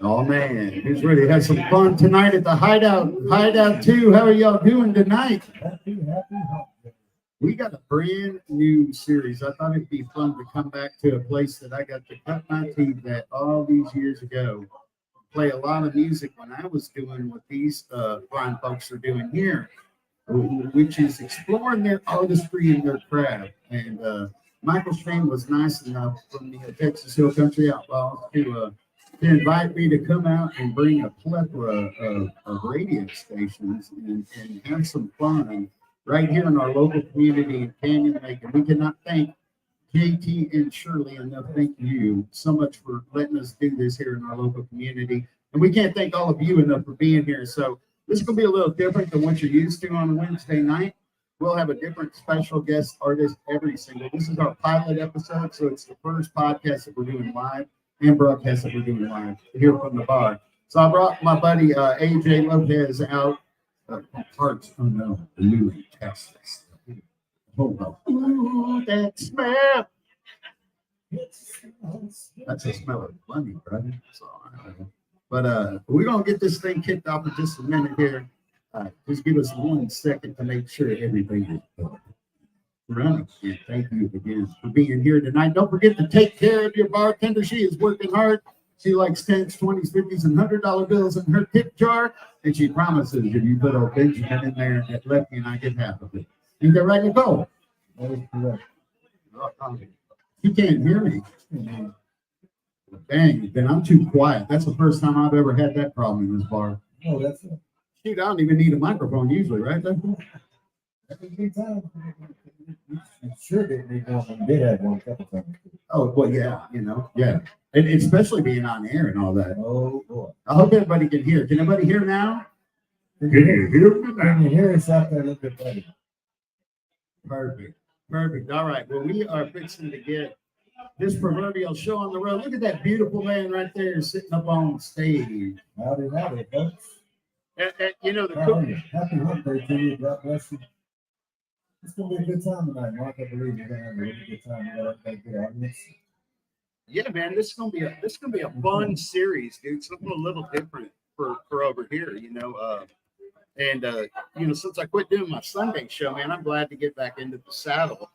Oh man, who's ready to have some fun tonight at the Hideout? Hideout 2. How are y'all doing tonight? Happy. We got a brand new series. I thought it'd be fun to come back to a place that I got to cut my teeth at all these years ago. Play a lot of music when I was doing what these fine folks are doing here, which is exploring their artistry and their craft. And Michael Strain was nice enough from the Texas Hill Country Outlaws to invite me to come out and bring a plethora of radio stations and have some fun right here in our local community in Canyon Lake. And we cannot thank JT and Shirley enough. Thank you so much for letting us do this here in our local community. And we can't thank all of you enough for being here. So this is going to be a little different than what you're used to on a Wednesday night. We'll have a different special guest artist every single. This is our pilot episode, so it's the first podcast that we're doing live and broadcast that we're doing live here from the bar. So I brought my buddy AJ Lopez out. Parts unknown, Louis, Texas. Hold on. Ooh, that smell. That's a smell of money, brother. So, but we're gonna get this thing kicked off in just a minute here. Just give us 1 second to make sure everything is running. And thank you again for being here tonight. Don't forget to take care of your bartender. She is working hard. She likes 10s, 20s, 50s, and $100 bills in her tip jar. And she promises if you put old Benjamin in there, that Lefty and I get half of it. Ain't that right, Nicole? That is correct. You can't hear me. Dang, then I'm too quiet. That's the first time I've ever had that problem in this bar. Oh, that's it. Shoot, I don't even need a microphone usually, right? Every good time. You sure didn't need one. You did have one a couple times. Oh, well, yeah, yeah. And especially being on air and all that. Oh, boy. I hope everybody can hear. Can everybody hear now? Can you hear us out there a little bit better? Perfect. All right. Well, we are fixing to get this proverbial show on the road. Look at that beautiful man right there sitting up on stage. Howdy, folks. And the Happy birthday to you. God bless you. It's going to be a good time tonight, Mark. I believe you're going to have a really good time. You got a good audience. Yeah, man, this is gonna be a fun series, dude. Something a little different for over here, since I quit doing my Sunday show, man, I'm glad to get back into the saddle.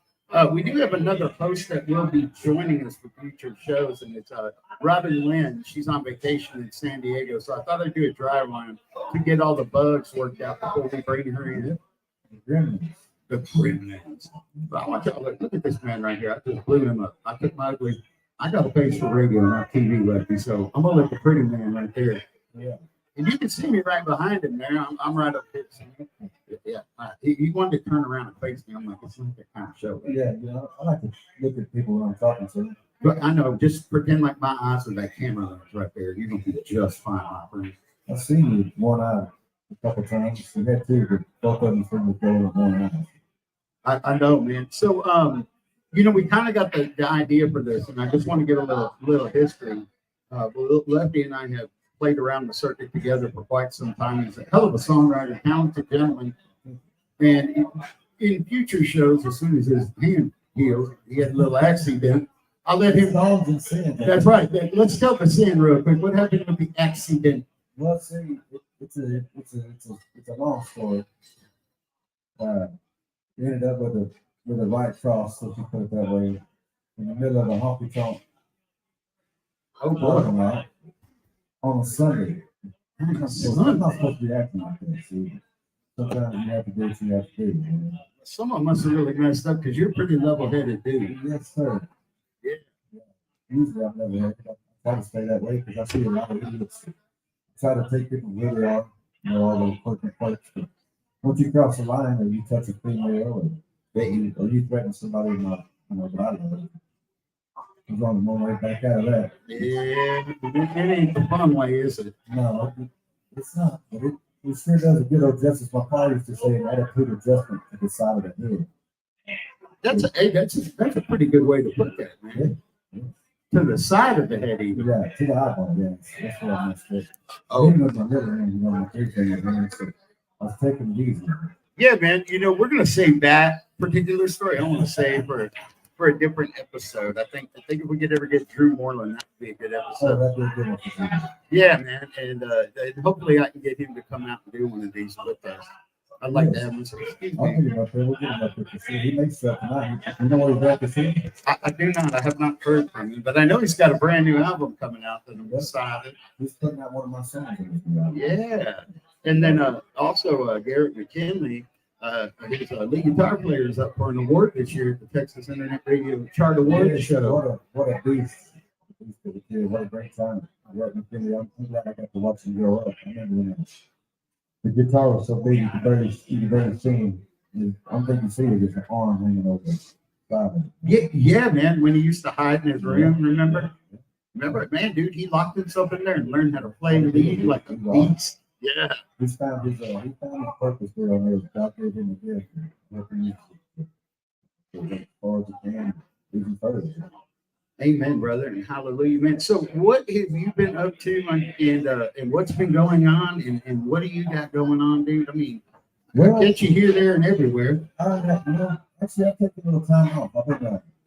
We do have another host that will be joining us for future shows, and it's Robin Lynn. She's on vacation in San Diego, so I thought I'd do a dry run to get all the bugs worked out before we bring her in. The Gremlins. I want y'all to look at this man right here. I just blew him up. I took my ugly. I got a face for radio, not TV, Lefty. So I'm gonna let the pretty man right there. Yeah. And you can see me right behind him there. I'm right up here. Yeah. He wanted to turn around and face me. I'm like, it's not that kind of show. Yeah, I like to look at people when I'm talking to them. But I know, just pretend like my eyes are that camera lens right there. You're gonna be just fine, my friend. I've seen you one eye a couple times. We had two, but both of them seem to go with one eye. I know, man. So we kind of got the idea for this, and I just want to get a little history. Lefty and I have played around the circuit together for quite some time. He's a hell of a songwriter, talented gentleman. And in future shows, as soon as his hand heals, he had a little accident. I'll let him. That's right. Let's tell the sin real quick. What happened with the accident? Well, see, it's a long story. We ended up with a white cross, if you put it that way, in the middle of a honky tonk. On a Sunday. I'm not supposed to be acting like that. See, sometimes you have to do what you have to do. Someone must have really messed up because you're a pretty level-headed dude. Yes, sir. Yeah. Usually I'm level-headed. I try to stay that way because I see a lot of idiots try to take people where they are, all those quirky quirks. But once you cross the line or you touch a female or you threaten somebody in my body, you're on the way back out of that. Yeah, it ain't the fun way, is it? No, it's not. But it sure does a good old justice. My father used to say an attitude adjustment to the side of the head. That's a pretty good way to put that, man. Yeah. To the side of the head, even. Yeah, to the eyeball, yeah. That's what I messed up. Oh, Even with my middle hand, you know, my three fingers, man. So I was taking it easy. yeah, man. You know, we're gonna save that particular story. I want to save for a different episode. I think if we could ever get Drew Moreland, that would be a good Oh, episode. that'd be a good one for you. Yeah, man, and hopefully I can get him to come out and do one of these with us. I'd like to have him. Excuse I'll me. get him up there. We'll get him up there to see. He makes stuff tonight. You know what he's at to see? I do not. I have not heard from him, but I know he's got a brand new album coming out that I'm excited. He's putting out one of my songs in this new album. Yeah, and then also Garrett McKinley, his lead guitar player, is up for an award this year at the Texas Internet Radio Chart Award Show. What a beast. For the kid. What a great time. I'm glad I got to watch him grow up. I remember when the guitar was so big you could barely see him. I'm thinking you see it, just an arm hanging over the side of it. Yeah, man. When he used to hide in his room, remember? Remember it, man, dude. He locked himself in there and learned how to play lead like a beast. Yeah. He found his purpose there on there. God gave him a gift. Working as far as he can, even further. Amen, brother, and hallelujah, man. So, what have you been up to, and what's been going on, and what do you got going on, dude? I mean, Well, get you here, there, and everywhere. Actually, I've taken a little time off. I've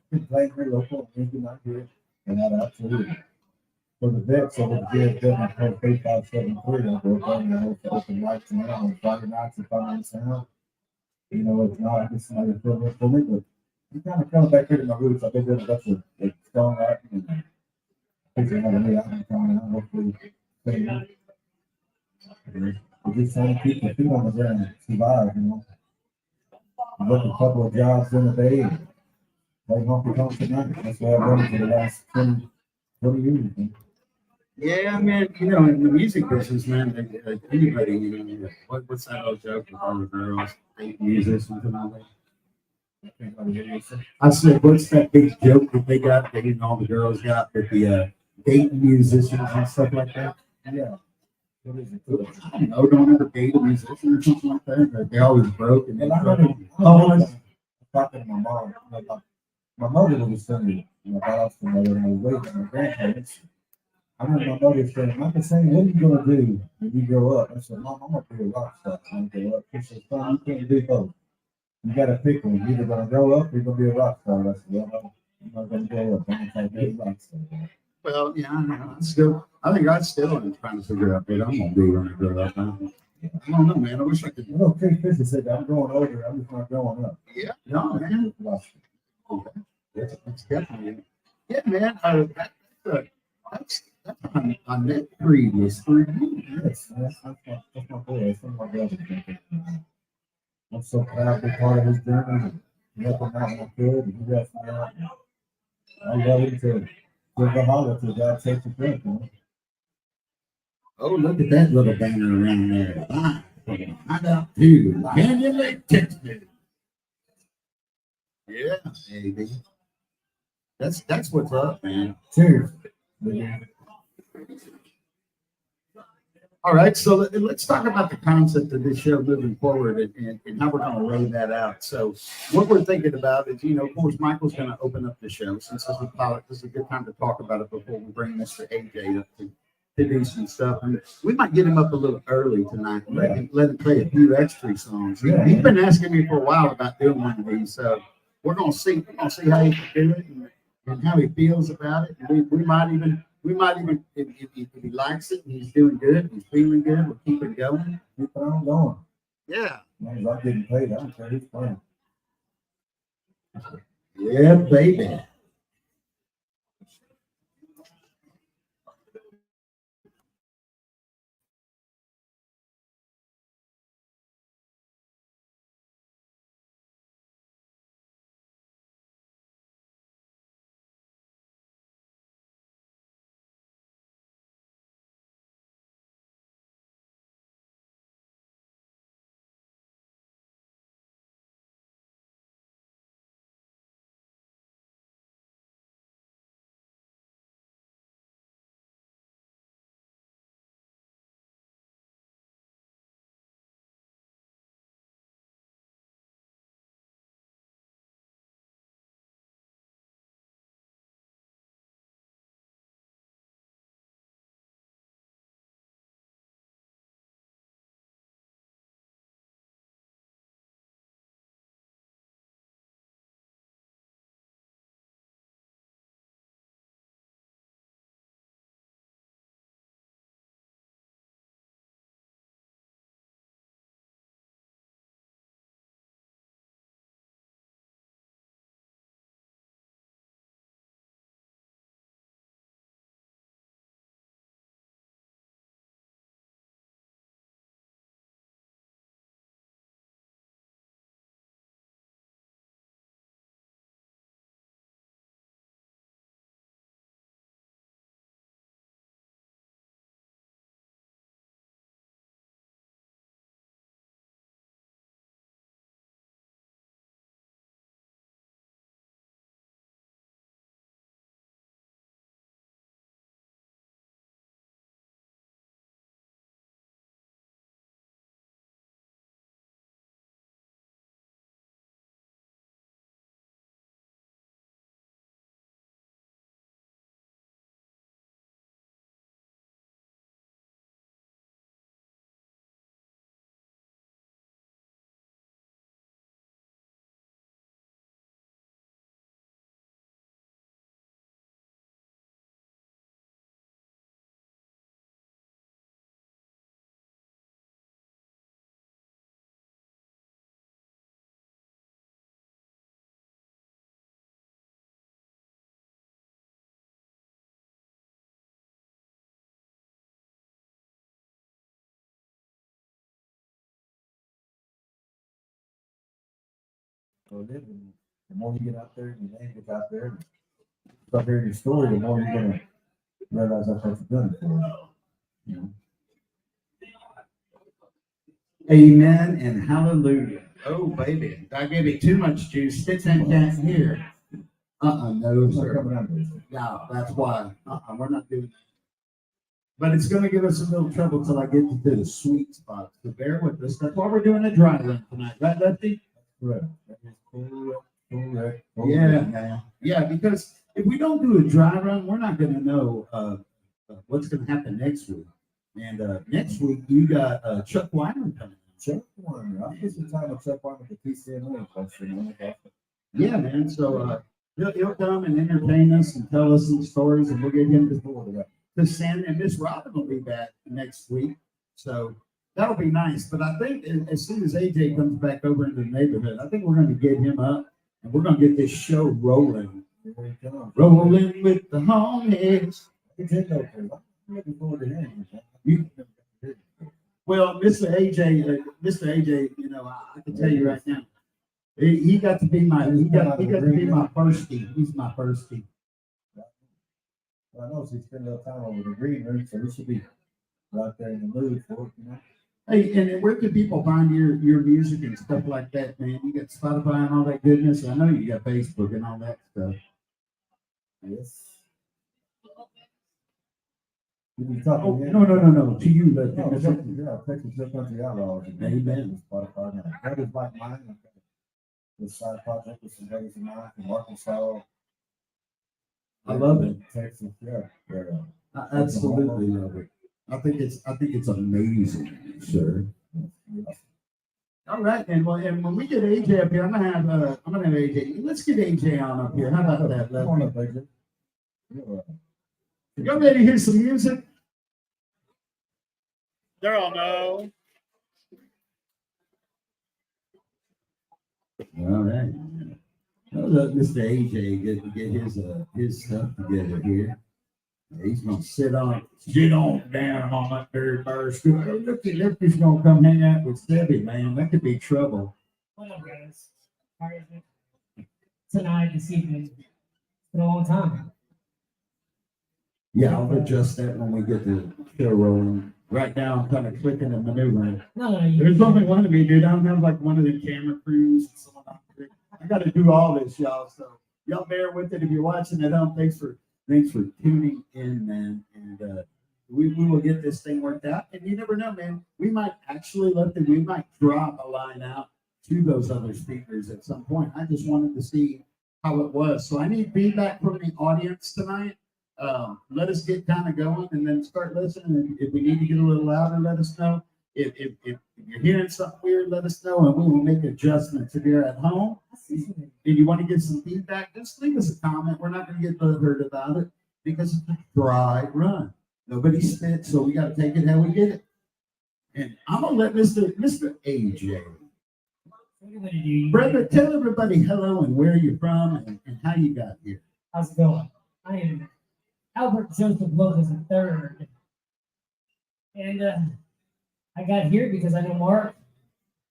been playing here local, Wednesday night here, and out to for the vets over the VFW called 3573. I go up there and open lights and on Friday nights if I'm in town. You know, it's not, I get somebody to fill in for me, but I'm kind of coming back here to my roots. I've been doing a bunch of songwriting and fixing another new album coming out, hopefully. We're just trying to keep the feet on the ground and survive, you know. I work a couple of jobs in a day and play honky tonk tonight. That's what I've done for the last 20 years. Man. Yeah, man. You know, in the music business, man, anybody, you know, what's that old joke with all the girls, musicians and all that? I said, what's that big joke that they got, that, you know, all the girls got with the dating musicians and stuff like that? Yeah. What is it? I don't know, don't ever date a musician or something like that. Or they always broke and And I remember talking to my mom. My mother was telling me, you know, about us and I was waiting on my grandparents. I remember my mother saying, Michael saying, what are you going to do when you grow up? I said, Mom, I'm going to be a rock star when I grow up. She said, son, you can't do both. You got to pick one. You're either going to grow up or you're going to be a rock star. I said, well, no, I'm not going to grow up. I'm going to be a rock star. Well, yeah, I think I still am trying to figure out what I'm going to do when I grow up. I don't know, man. I wish I could. You know, Chris Fisher said, I'm growing older. I'm just not growing up. Yeah, no, man. That's definitely, yeah, man. That's on that previous 3 years. Yes, that's my boy. That's one of my brothers. I'm so proud to be part of his journey. Help him out when I could. And he left me out. I love him to the holler till God takes a breath. You know? Oh, look at that little banner around there. Find out too. Canyon Lake, Texas. Yeah, baby. That's what's up, man. Cheers. All right, so let's talk about the concept of this show moving forward and how we're going to lay that out. So, what we're thinking about is, you know, of course, Michael's going to open up the show. Since this is a pilot, this is a good time to talk about it before we bring Mr. AJ up to do some stuff. And we might get him up a little early tonight and let him play a few extra songs. Yeah. He's been asking me for a while about doing one of these, so we're going to see how he can do it and how he feels about it. And we might even, if he likes it and he's doing good, he's feeling good, we'll keep it going. Keep it on going. Yeah. As long as I'm getting paid, I don't care who's playing. Yeah, baby. for a living. The more you get out there, and your name gets out there, and start hearing your story, the more you're gonna realize that's what you're doing for. You know? Amen and hallelujah. Oh, baby. I gave it too much juice. Sticks and can't hear. No, It's not sir. coming out there. No, that's why. We're not doing that. But it's going to give us a little trouble till I get to the sweet spot. So bear with us. That's why we're doing a dry run tonight. Right, Lefty? Correct. That is correct. Yeah, man. Yeah, because if we don't do a dry run, we're not going to know what's going to happen next week. And next week, you got Chuck Weimer coming. Chuck Weimer. I spent some time with Chuck Weimer at the PCNA question. Yeah, man. So he'll come and entertain us and tell us some stories, and we'll get him to send. And Miss Robin will be back next week. So that'll be nice. But I think as soon as AJ comes back over into the neighborhood, I think we're going to get him up and we're going to get this show rolling. Rolling with the homies. I'm looking forward to hearing you. Well, Mr. AJ, you know, I can tell you right now, he got to be my firstie. He's my firstie. Well, I know she spent a little time over the green room, so we should be right there in the mood for it, you know. Hey, and where can people find your music and stuff like that, man? You got Spotify and all that goodness. I know you got Facebook and all that stuff. Yes. Oh, no. To you, but Texas Hill Country Outlaws. Amen. Spotify now. That is like mine. I've got this side project with some brothers of mine from Arkansas. I love it. Texas, yeah. I absolutely love it. I think it's amazing, sir. All right, and when we get AJ up here, I'm gonna have AJ. Let's get AJ on up here. How about that? Come on up, AJ. Y'all ready to hear some music? They're all no. All right. I'll let Mr. AJ get his stuff together here. He's gonna sit on down on that very bar stool. Hey, Lefty's gonna come hang out with Sebby, man. That could be trouble. What up, guys? How are you? Tonight, this evening. It's been a long time. Yeah, I'll adjust that when we get the show rolling. Right now, I'm kind of clicking and maneuvering. No. There's only one of me, dude. I don't have like one of the camera crews. I got to do all this, y'all. So y'all bear with it if you're watching at home. Thanks for tuning in, man. And we will get this thing worked out. And you never know, man. We might actually we might drop a line out to those other speakers at some point. I just wanted to see how it was. So I need feedback from the audience tonight. Let us get kind of going and then start listening. If we need to get a little louder, let us know. If you're hearing something weird, let us know and we will make adjustments. If you're at home and you want to get some feedback, just leave us a comment. We're not going to get hurt about it because it's a dry run. Nobody spit, so we got to take it how we get it. And I'm going to let Mr. AJ. Brother, tell everybody hello and where you're from and how you got here. How's it going? I am Albert Joseph Lopez III. And I got here because I know Mark.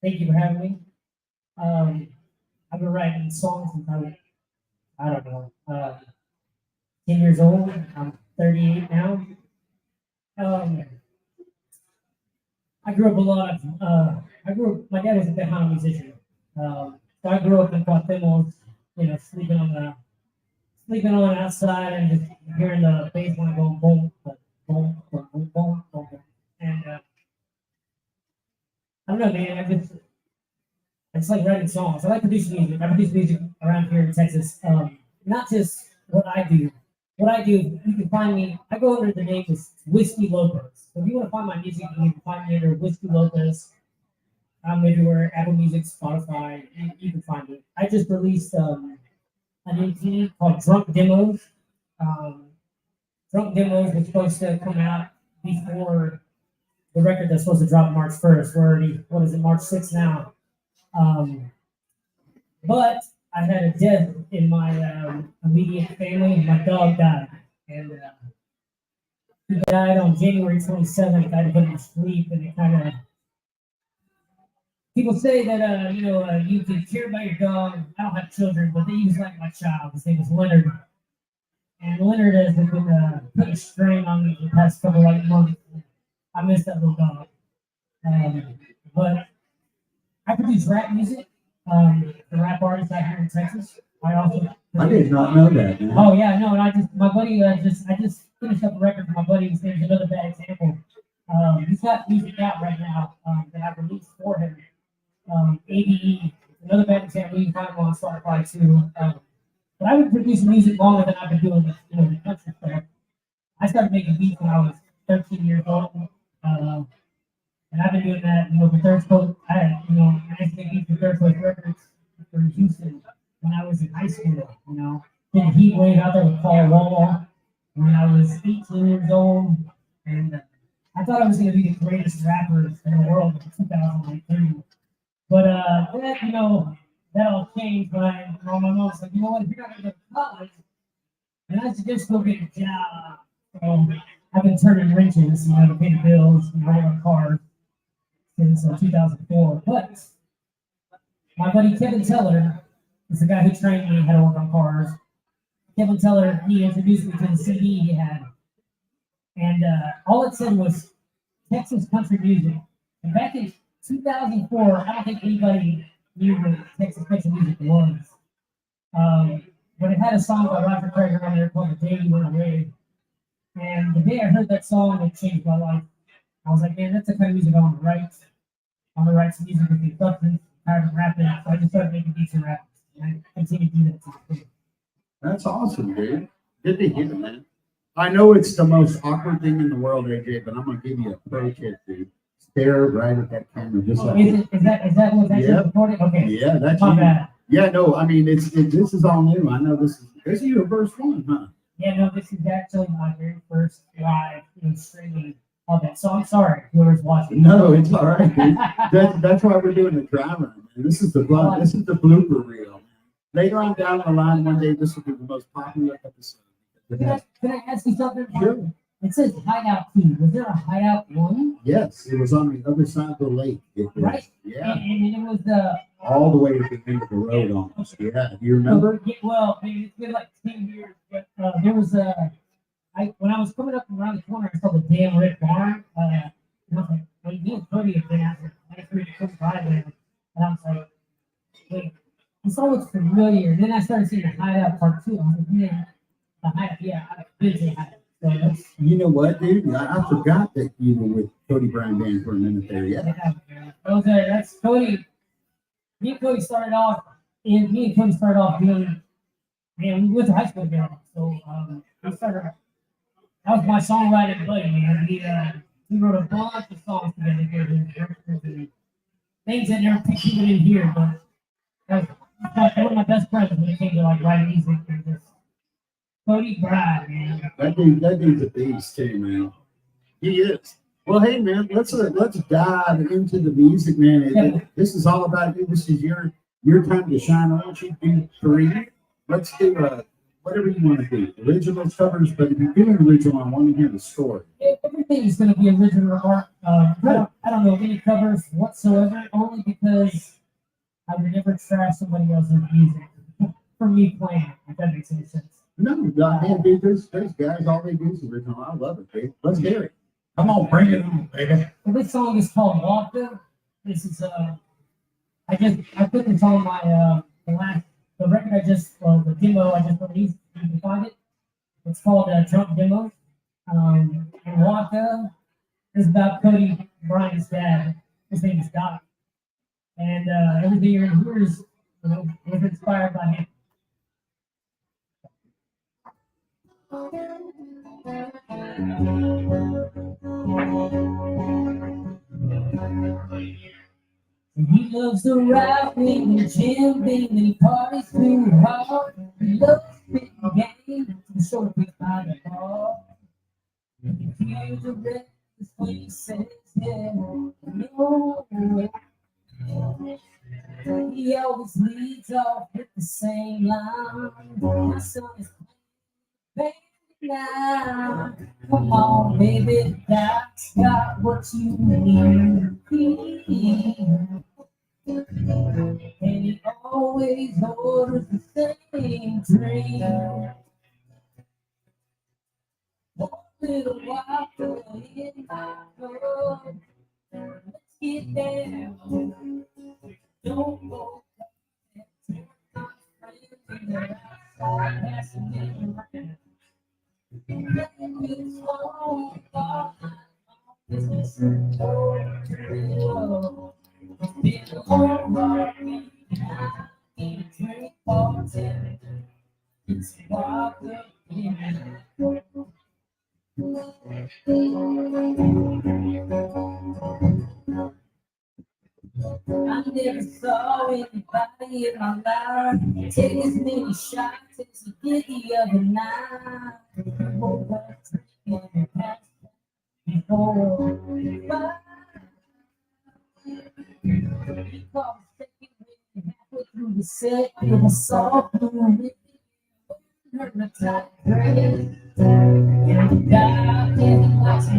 Thank you for having me. I've been writing songs since I don't know, 10 years old. I'm 38 now. I grew up my dad was a Tejano musician. So I grew up in Cuauhtemoc, sleeping on outside and just hearing the bass line going boom, boom, boom, boom, boom, boom. And I don't know, man. I just like writing songs. I like producing music. I produce music around here in Texas. Not just what I do. What I do, you can find me. I go under the name of Whiskey Lopez. So if you want to find my music, you can find me under Whiskey Lopez. I'm everywhere. Apple Music, Spotify. You can find me. I just released an EP called Drunk Demos. Drunk Demos was supposed to come out before the record that's supposed to drop March 1st. We're already, March 6th now. But I had a death in my immediate family. My dog died. And he died on January 27th. I had to put him to sleep, and it kind of people say that you can care about your dog. I don't have children, but they use like my child. His name is Leonard, and Leonard has been putting strain on me the past couple like months. I miss that little dog. But I produce rap music. The rap artist out here in Texas. I did not know that, man. Oh yeah, no, and my buddy I just finished up a record for my buddy. His name's Another Bad Example. He's got music out right now that I've released for him. ABE, Another Bad Example. You can find him on Spotify too. But I've been producing music longer than I've been doing the country stuff. I started making beats when I was 13 years old. And I've been doing that, for Third Coast. I used to make beats for Third Coast Records for Houston when I was in high school. Did a heat wave out there with Paul Wall when I was 18 years old, and I thought I was going to be the greatest rapper in the world in 2003. But that all changed when my mom was like, you know what, if you're not going to go to college, then I suggest go get a job. So I've been turning wrenches, to pay the bills and run my cars since 2004. But my buddy Kevin Teller is the guy who trained me how to work on cars. Kevin Teller, he introduced me to the CD he had. And all it said was Texas country music. And back in 2004, I don't think anybody knew what Texas country music was. But it had a song by Roger Craig on there called The Day You Went Away. And the day I heard that song, it changed my life. I was like, man, that's the kind of music I want to write. I want to write some music with the substance, tired of rapping. So I just started making beats and rap. And I continue to do that to this day. That's awesome, dude. Good to hear, man. I know it's the most awkward thing in the world, AJ, but I'm gonna give you a pro tip, dude. Stare right at that camera, just like Is that what's actually recorded? Okay. Yeah, that's My you. bad. Yeah, no, I mean this is all new. I know this is your first one, huh? Yeah, no, this is actually my very first live streaming of it. So I'm sorry, whoever's watching. No, it's all right, dude. That's why we're doing the drama. Man. This is the blooper reel. Later on down the line, one day this will be the most popular episode. Can I ask you something? Sure. It says Hideout 2. Was there a Hideout 1? Yes, it was on the other side of the lake. It was, right? Yeah. And it was all the way to the end of the road almost. Yeah. Do you remember? Well, it's been like 10 years, but there was when I was coming up around the corner, I saw the Damn Red Barn. And I was like, well, me and Cody have been out there. I agreed to come by there. And I was like, wait, this all looks familiar. And then I started seeing the Hideout Part 2. I was like, man, the Hideout, yeah, I've been to the Hideout. So you know what, dude? I forgot that you were with Cody Brown Band for a minute there. Yeah. That's Cody. Me and Cody started off doing, man, we went to high school together. So we started, that was my songwriting buddy, man. We wrote a bunch of songs together, things that never picked even in here, but that was one of my best friends when it came to like writing music and just Cody Bride, man. That dude's a beast too, man. He is. Well, hey, man, let's dive into the music, man. This is all about you. This is your time to shine. I want you to do 3. Let's do whatever you want to do. Original covers, but if you're doing original, I want to hear the story. Everything is going to be original art. I don't know any covers whatsoever, only because I would never trash somebody else's music for me playing, if that makes any sense. No, man, dude, there's guys, all they do is original. I love it, dude. Let's hear it. Come on, bring it on, baby. Well, this song is called Walker. This is I put this on my the record the demo I just released. You can find it. It's called Drunk Demos. And Walker is about Cody Bryant's dad. His name is Doc. And everything you're gonna hear is was inspired by him. He loves the rowing and gambling and he parties too hard. He loves big games and short people by the bar. You can feel the rest when he says yeah, no. He always leads off with the same line. My son is playing now. Come on, baby, that's got what you need. always orders the same drink. One little while in my room. Let's get down. Don't go back to my friends in the outside passing it around. It's all about business. It's been a long ride. I can't drink bartender. It's wild again. I never saw anybody in my life take as many shots as he did the other night. Woke up drinking past before five. He called second wave halfway through the set with a soft blue rhythm. Heard the top grade. And the guy getting lots of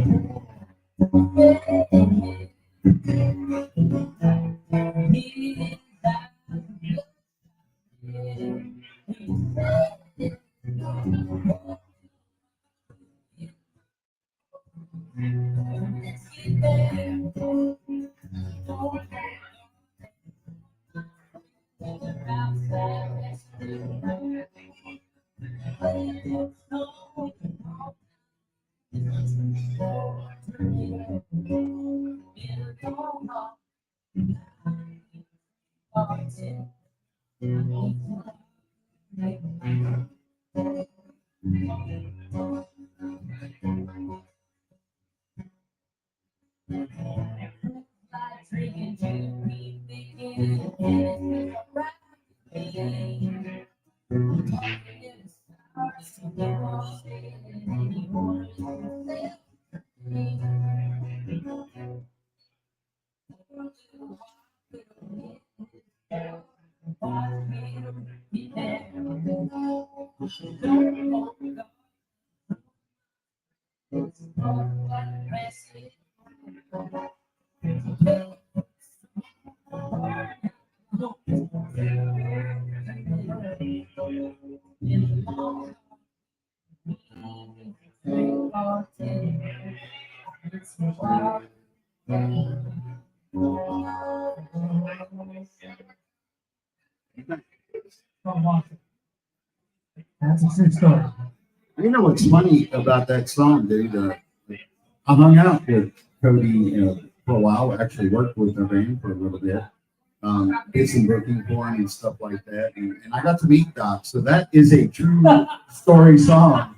That's a true story. You know what's funny about that song, dude? I hung out with Cody for a while. Actually worked with the band for a little bit. Did some booking for him and stuff like that. And I got to meet Doc. So that is a true story song.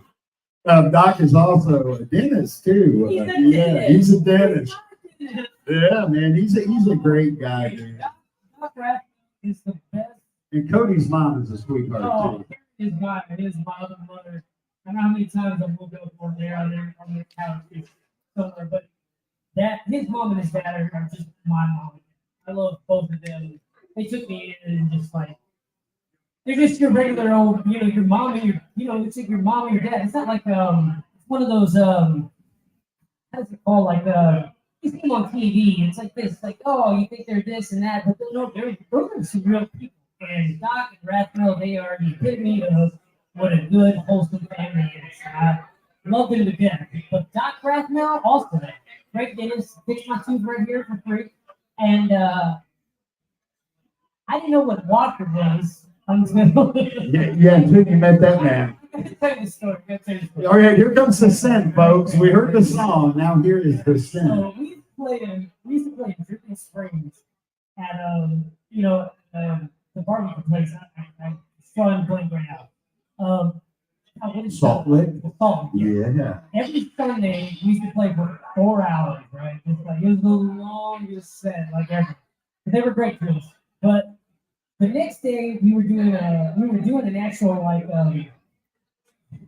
Doc is also a dentist too. Yeah, he's a dentist. Yeah, man, he's a great guy, dude. Doc Rath is the best. And Cody's mom is a sweetheart too. His my other mother. I don't know how many times I've moved up on their couch somewhere, but that his mom and his dad are just my mom. I love both of them. They took me in and just like they're just your regular old, your mom and it's like your mom and your dad. It's not like it's one of those how does it called like you see them on TV. It's like this, like you think they're this and that, but those are some real people. And Doc and Rathmel, they are the epitome of what a good, wholesome family is. I love them to death. But Doc Rathmel, also great dentist, fixed my tooth right here for free. And I didn't know what Walker was until until you met that man. Tell you the story. All right, here comes the sin, folks. We heard the song. Now here is the sin. So we used to play in Dripping Springs at the barbecue place. I'm drawing blank right now. Salt Lick? Salt Lick. Yeah. Every Sunday we used to play for 4 hours, right? Just like it was the longest set, like ever. But they were great to us. But the next day we were doing an actual like I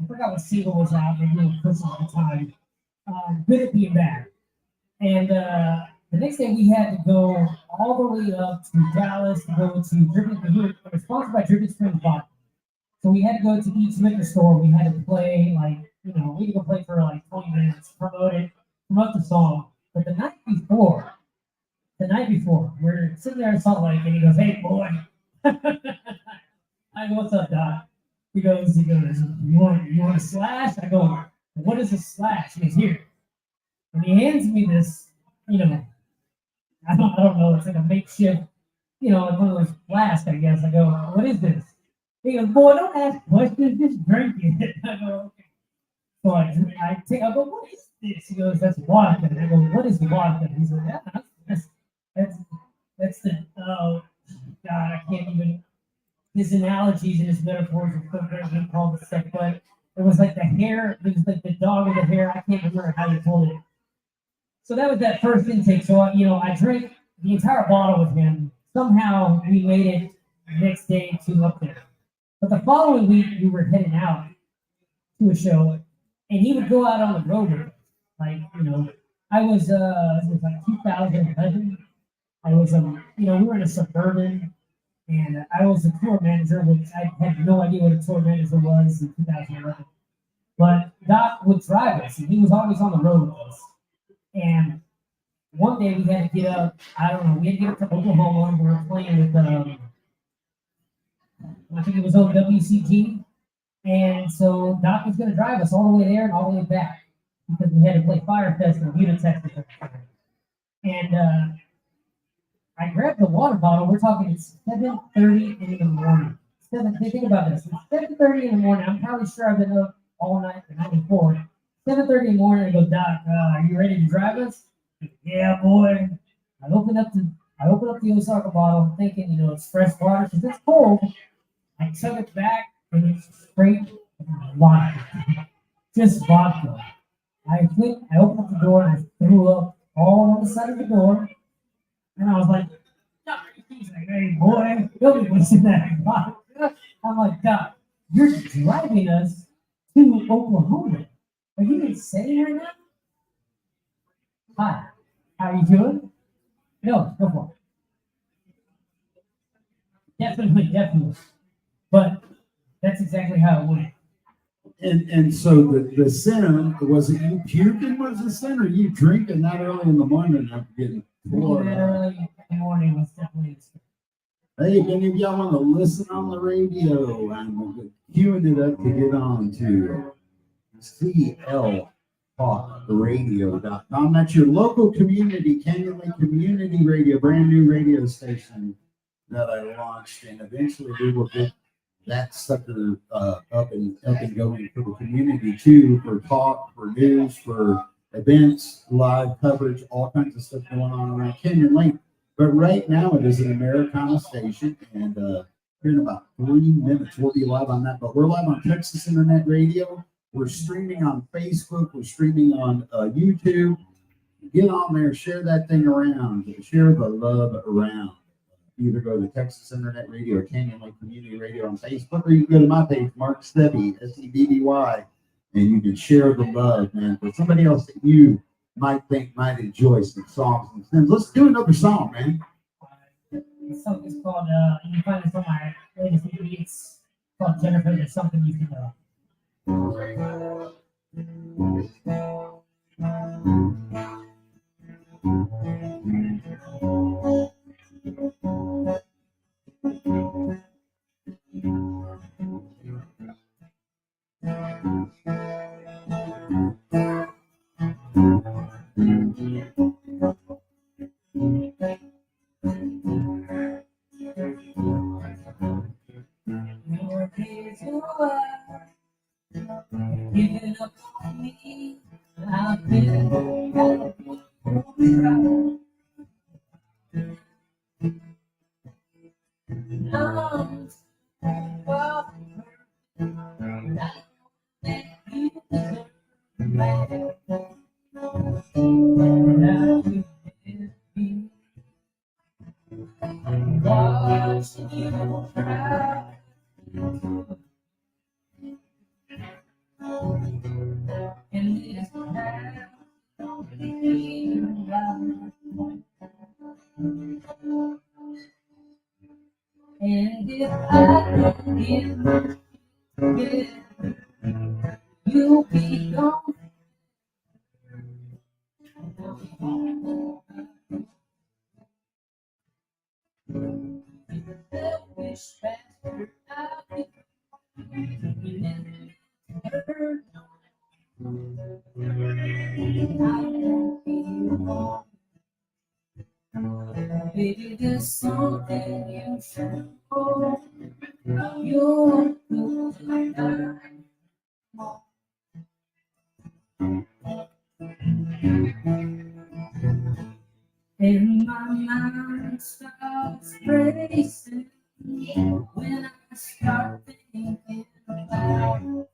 forgot what single was out. They were pushing at the time. Good at being bad. And the next day we had to go all the way up to Dallas to go to Dripping. We were sponsored by Dripping Springs Vodka. So we had to go to each liquor store. We had to play we had to go play for like 20 minutes, promote the song. But the night before, we're sitting there in Salt Lake and he goes, "Hey boy, I go, what's up, Doc? He goes, you want a slash? I go, what is a slash? He goes, here. And he hands me this, I don't know, it's like a makeshift, like one of those flasks, I guess. I go, what is this? He goes, boy, don't ask questions, just drink it. I go, okay. So I go, what is this? He goes, that's vodka. And I go, what is vodka? He's like, yeah, that's the, oh, God, I can't even, his analogies and his metaphors are so very good called the stuff, but it was like the hair, it was like the dog with the hair. I can't remember how you told it. So that was that first intake. So, I drank the entire bottle with him. Somehow we made it the next day to up there. But the following week, we were heading out to a show, and he would go out on the road with us. Like, I was, it was like 2011. I was, we were in a Suburban, and I was a tour manager, which I had no idea what a tour manager was in 2011. But Doc would drive us, and he was always on the road with us. And one day we had to get up, I don't know, we had to get up to Oklahoma, and we were playing with, I think it was WCG. And so Doc was going to drive us all the way there and all the way back because we had to play Fire Fest in Butte, Texas. And I grabbed the water bottle. We're talking it's 7:30 in the morning. Think about this. It's 7:30 in the morning. I'm probably sure I've been up all night the night before. 7:30 in the morning. I go, Doc, are you ready to drive us? Yeah, boy. I open up the Osaka bottle, thinking, it's fresh water because it's cold. I took it back, and it's straight vodka. Just vodka. I opened up the door, and I threw up all on the side of the door. And I was like, Doc, he's like, hey, boy, you'll be wasting that vodka. I'm like, Doc, you're driving us to Oklahoma. Are you insane right now? Hi, how are you doing? No, go for it. Definitely. But that's exactly how it went. And so the sin, was it you puking was the sin, or you drinking that early in the morning and getting Drinking that early in the morning was definitely the sin. Hey, if any of y'all want to listen on the radio, I'm queuing it up to get on to cltalkradio.com. That's your local community, Canyon Lake Community Radio, brand new radio station that I launched, and eventually we will get that sucker up and going for the community too, for talk, for news, for events, live coverage, all kinds of stuff going on around Canyon Lake. But right now it is an Americana station, and here in about 3 minutes we'll be live on that. But we're live on Texas Internet Radio. We're streaming on Facebook. We're streaming on YouTube. Get on there, share that thing around, share the love around. Either go to Texas Internet Radio or Canyon Lake Community Radio on Facebook, or you can go to my page, Mark Sebby, Sebby, and you can share the love, man, for somebody else that you might enjoy some songs and things. Let's do another song, man. This song is called, you can find it on my latest EP. It's called Jennifer. There's something you can know. Your days are giving up on me. I've been watching you cry. And this time, and if I don't get you'll be gone. Selfish bastard, I'll be Baby, there's something you should know. You're good. And my mind starts racing when I start thinking about you.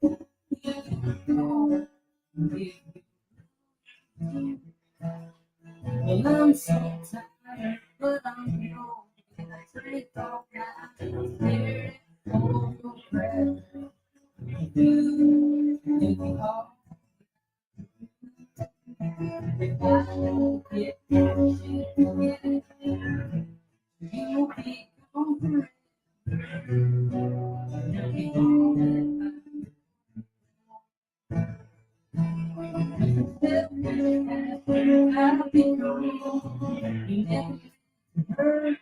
Well, I'm so tired, but I'm young. I drink all night, there for your breath. You all you'll be over. You'll be over. I'll be gone. You never heard.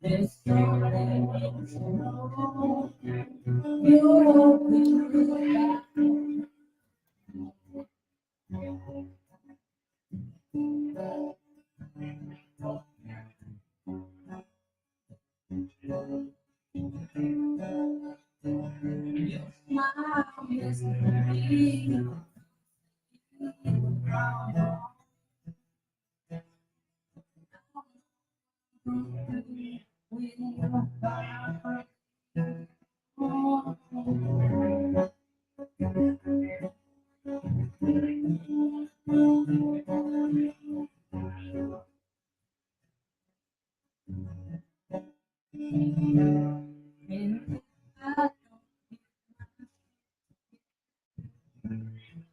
There's something you know. You'll be back. Your smile is me.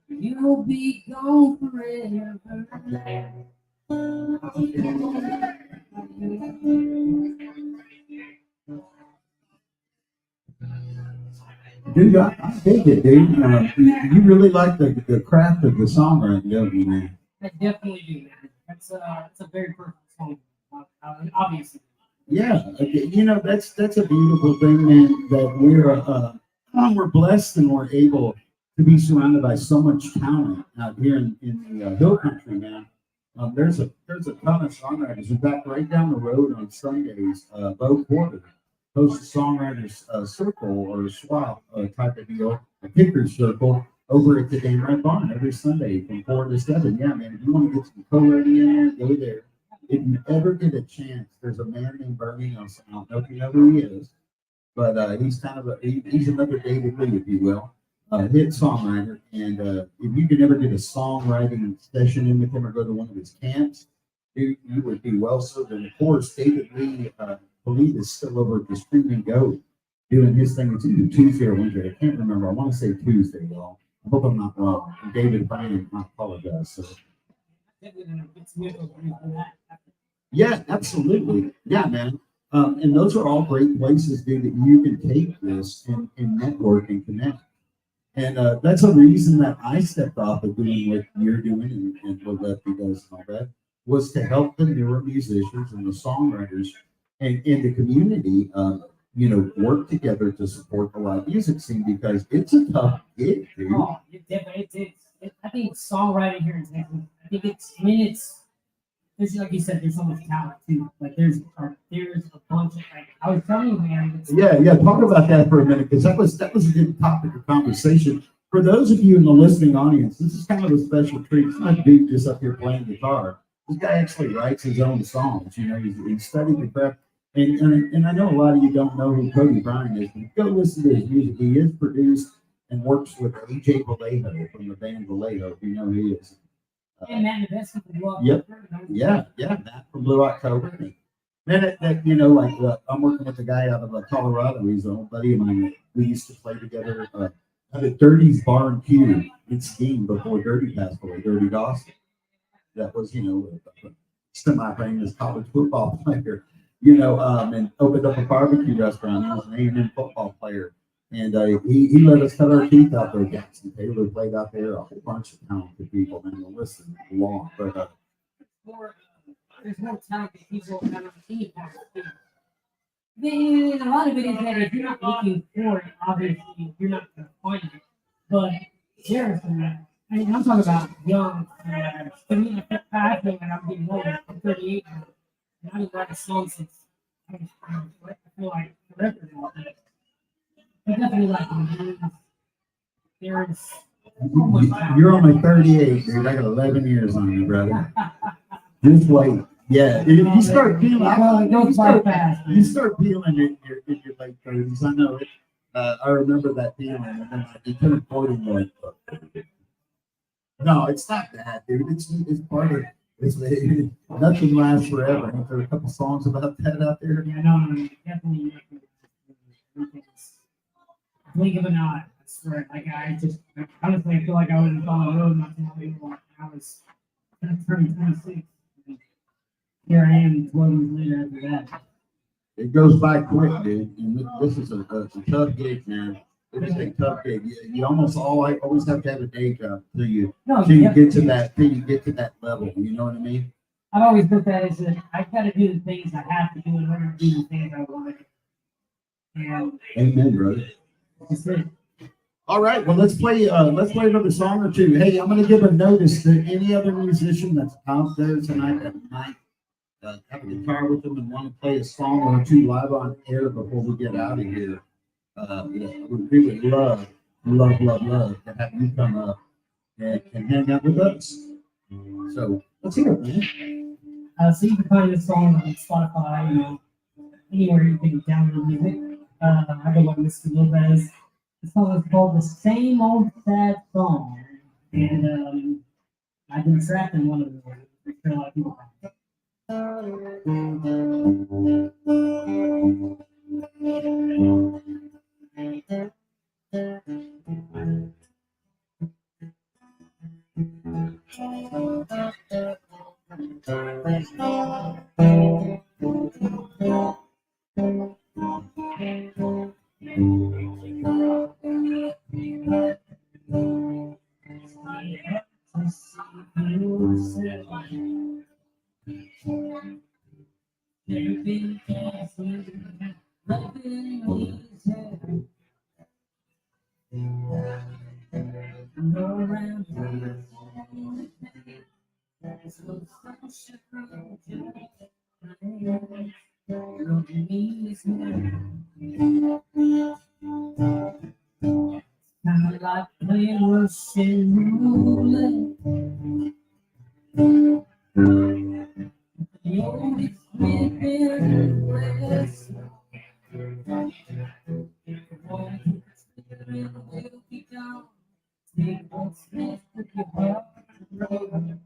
You'll be gone forever. Dude, I dig it, dude. You really like the craft of the songwriting, don't you, man? I definitely do, man. That's a very personal song, obviously. Yeah, okay, you know that's a beautiful thing, man. That we're blessed and we're able to be surrounded by so much talent out here in the hill country, man. There's a ton of songwriters. In fact, right down the road on Sundays, Bo Porter hosts a songwriters circle or swap type of deal, a pickers circle over at the Damn Right Barn every Sunday from 4 to 7. Yeah, man. If you want to get some co-writing in there, go there. If you ever get a chance, there's a man named Bernie Nelson. I don't know if you know who he is, but he's kind of he's another David Lee, if you will, hit songwriter. And if you could ever get a songwriting session in with him or go to one of his camps, you would be well served. And of course, David Lee, I believe, is still over at the StreamYard doing his thing. It's either Tuesday or Wednesday. I can't remember. I want to say Tuesday, y'all. I hope I'm not wrong. And David, if I am, I apologize. So. Yeah, absolutely. Yeah, man. And those are all great places, dude, that you can take this and network and connect. And that's a reason that I stepped off of doing what you're doing and what Lefty does and all that, was to help the newer musicians and the songwriters and in the community, work together to support the live music scene, because it's a tough gig, dude. Oh, it definitely, I think songwriting here in Texas, I think there's, like you said, there's so much talent too. Like there's a bunch of, like, I was telling you, man. Yeah. Talk about that for a minute, because that was a good topic of conversation. For those of you in the listening audience, this is kind of a special treat. It's not a dude just up here playing guitar. This guy actually writes his own songs. You know, he's studied the craft. And I know a lot of you don't know who Cody Bryan is, but go listen to his music. He is produced and works with AJ Vallejo from the band Vallejo, if you know who he is. And Matt Nabesky from Blue Yep. October. Yeah, Matt from Blue October. Man, I'm working with a guy out of Colorado. He's an old buddy of mine. We used to play together at Dirty's Bar and Q in Steam before Dirty passed away, Dirty Dawson. That was, a semi-famous college football player, and opened up a barbecue restaurant. He was an A&M football player. And he let us cut our teeth out there. Jackson Taylor played out there, a whole bunch of talented people, man. The list is long. But there's more talented people that are any kind of thing. Then a lot of it is that if you're not looking for it, obviously you're not going to find it. But there's I mean, I'm talking about young. For me, I feel like I'm getting older. I'm 38 now, and I didn't write a song since I feel like forever now. But definitely like there's so much talent. You're only 38, dude. I got 11 years on you, brother. Just wait. Yeah, you start feeling. Well, it goes by fast. You start feeling in your late 30s. I know it. I remember that feeling, and then you turn 40 and you're like, "Oh." No, it's not that, dude. It's part of nothing lasts forever. Ain't there a couple songs about that out there? Yeah, no, definitely. Blink of an eye. I swear. Like I just honestly, I feel like I was on the road not too long ago. I was turning 26. Here I am 12 years later after that. It goes by quick, dude. And this is a tough gig, man. It's a tough gig. You almost always have to have a day job till you get to that level. You know what I mean? I've always looked at it as that I got to do the things I have to do in order to do the things I want. And amen, brother. that's it. All right, well let's play another song or two. Hey, I'm gonna give a notice to any other musician that's out there tonight that might have a guitar with them and want to play a song or two live on air before we get out of here. We would love to have you come up and hang out with us. So let's hear it, man. So you can find this song on Spotify, anywhere you can download music. I go by Mr. Lopez. The song is called "The Same Old Sad Song," and I've been trapped in one of them. I'm sure a lot of people have. Like playing Russian roulette. The oldest grip in the West. Will be gone. Take what's left of your heart and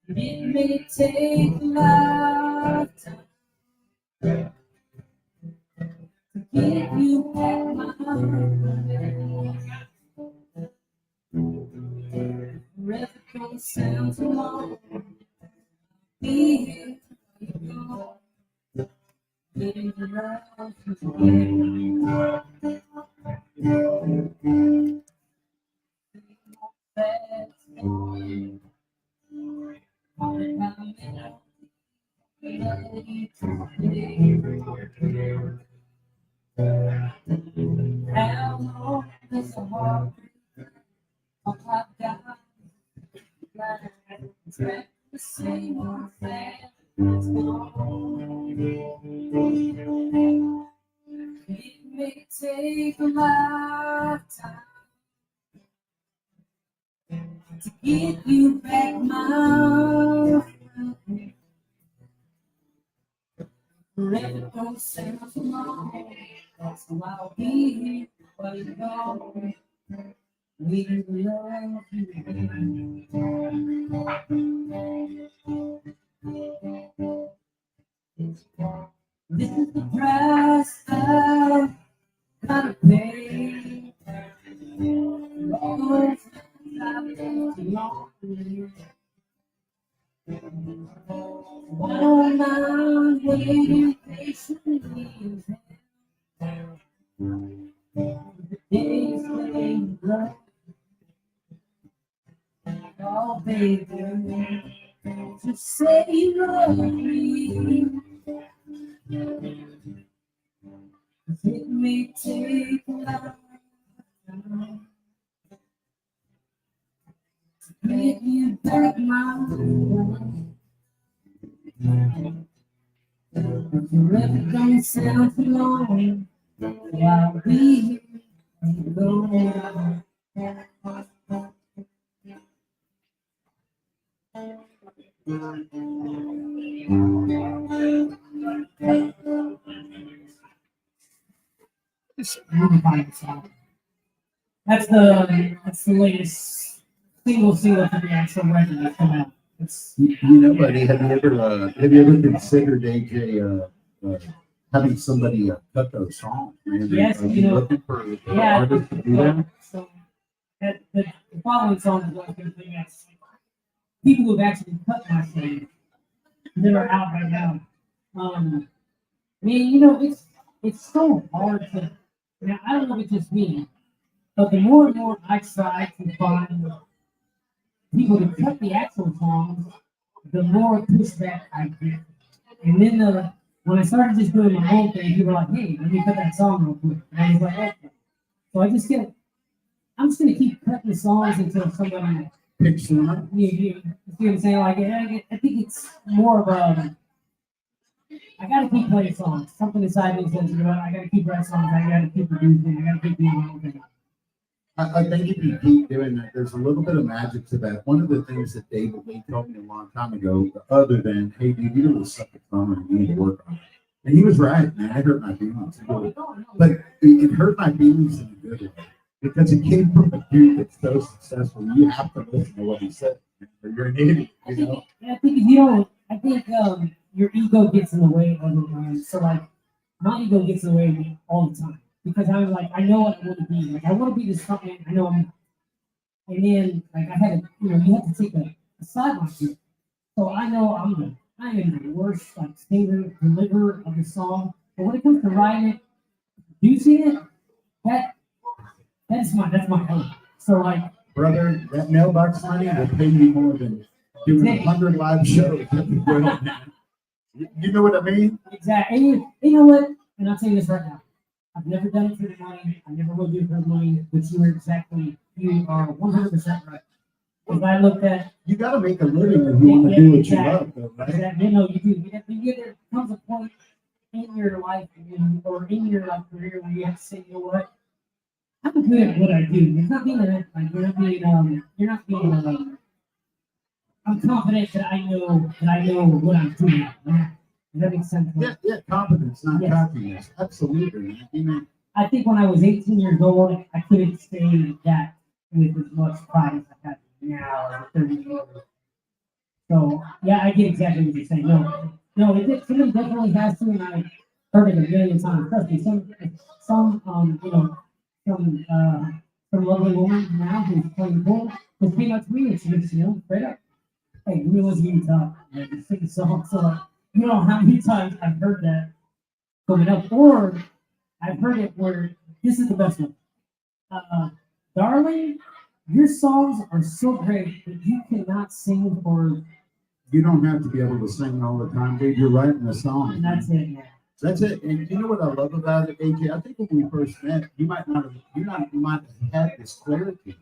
it may take a lifetime to give you back my heart. Forever don't sound too long. Be here for you go. Getting around how long does the heart of my God the same old thing that's gone? It may take a lifetime to get you back my heart. Forever don't sound so long. So I'll be here while you're gone. We love you. This is the price I've gotta pay. All I've been long. One man waiting patiently. The days when love baby, just say you love me. It may take a lifetime to get you back my way. Forever don't sound too long, so I'll be here alone. It's a unifying song. That's the latest single for the actual record that's come out. It's You know, buddy, have you ever considered AJ having somebody cut those songs? Man? Yes, Are you know, looking for an yeah. artist to do that? So the following song is one good thing that's people who've actually cut my songs that are out right now. I mean, you know, it's so hard to. Now, I don't know if it's just me, but the more and more I try to find people to cut the actual songs, the more pushback I get. And then when I started just doing my own thing, people were like, "Hey, let me cut that song real quick." And I was like, "Okay." So I'm just gonna keep cutting the songs until somebody Picks one up. you see what I'm saying? Like, I think it's more of a. I gotta keep playing songs. Something inside me says, you know what? I gotta keep writing songs. I gotta keep producing. I gotta keep doing my own thing. I think if you keep doing that, there's a little bit of magic to that. One of the things that David Lee told me a long time ago, other than, hey, dude, you really suck at drumming, you need to work on it. And he was right, man. It hurt my feelings. But it hurt my feelings in a good way. Because it came from a dude that's so successful. You have to listen to what he said. Or you're an idiot, you know? I think if you don't, I think your ego gets in the way of it, man. So like, my ego gets in the way of me all the time because I'm like, I know what I want to be. Like, I want to be this frontman. I know I'm, and then like I had to, you have to take a sideline here. So I know I am the worst like singer, deliverer of the song. But when it comes to writing it, producing it, that's my hope. So like, Brother, that mailbox money will pay you more than doing 100 live shows. You know what I mean? Exactly. And you know what? And I'll tell you this right now. I've never done it for the money. I never will do it for the money. But you are 100% right. Because I looked at. You got to make a living if you want to do what you love, though, right? Exactly. No, you do. There comes a point in your life or in your career where you have to say, you know what? I'm good at what I do. It's not being like you're not being I'm confident that I know what I'm doing. Does that make sense? Yeah, confidence, not cockiness. Absolutely. I think when I was 18 years old, I couldn't say that with as much pride as I have now at 30 years old. So yeah, I get exactly what you're saying. No, somebody definitely has to, and I heard it a million times. Trust me, some lovely woman now who's playing pool just came up to me and she just, straight up, hey, you was being tough, man, just sing a song. So like, you know how many times I've heard that coming up, or I've heard it where this is the best one. Darling, your songs are so great, but you cannot sing for. You don't have to be able to sing all the time, dude. You're writing a song. And that's it, man. That's it. And you know what I love about it, AJ? I think when we first met, you might have had this clarity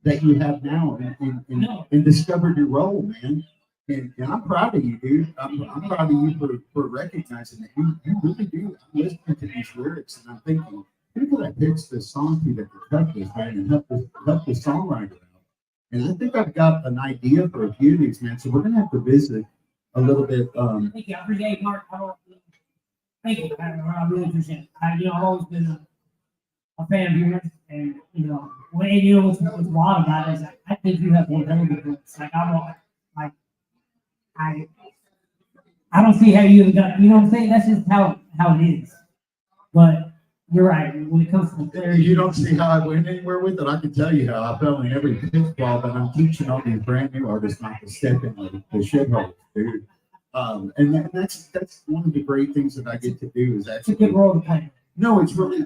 that you have now and discovered your role, man. And I'm proud of you, dude. I'm proud of you for recognizing that you really do. I'm listening to these lyrics and I'm thinking, people that pitched this song to that could cut this, man, and help the songwriter out. And I think I've got an idea for a few of these, man. So we're gonna have to visit a little bit. Thank you. I appreciate Mark. Thank you. I really appreciate it. I've always been a fan of yours, and what's wild about it is I think you have one hell of a voice. Like I don't see how you even got. You know what I'm saying? That's just how it is. But you're right. When it comes to the clarity, you don't see how I went anywhere with it. I can tell you how I fell in every pitfall, but I'm teaching all these brand new artists not to step in the shithole, dude. And that's one of the great things that I get to do is actually. It's a good role to play. No, it's really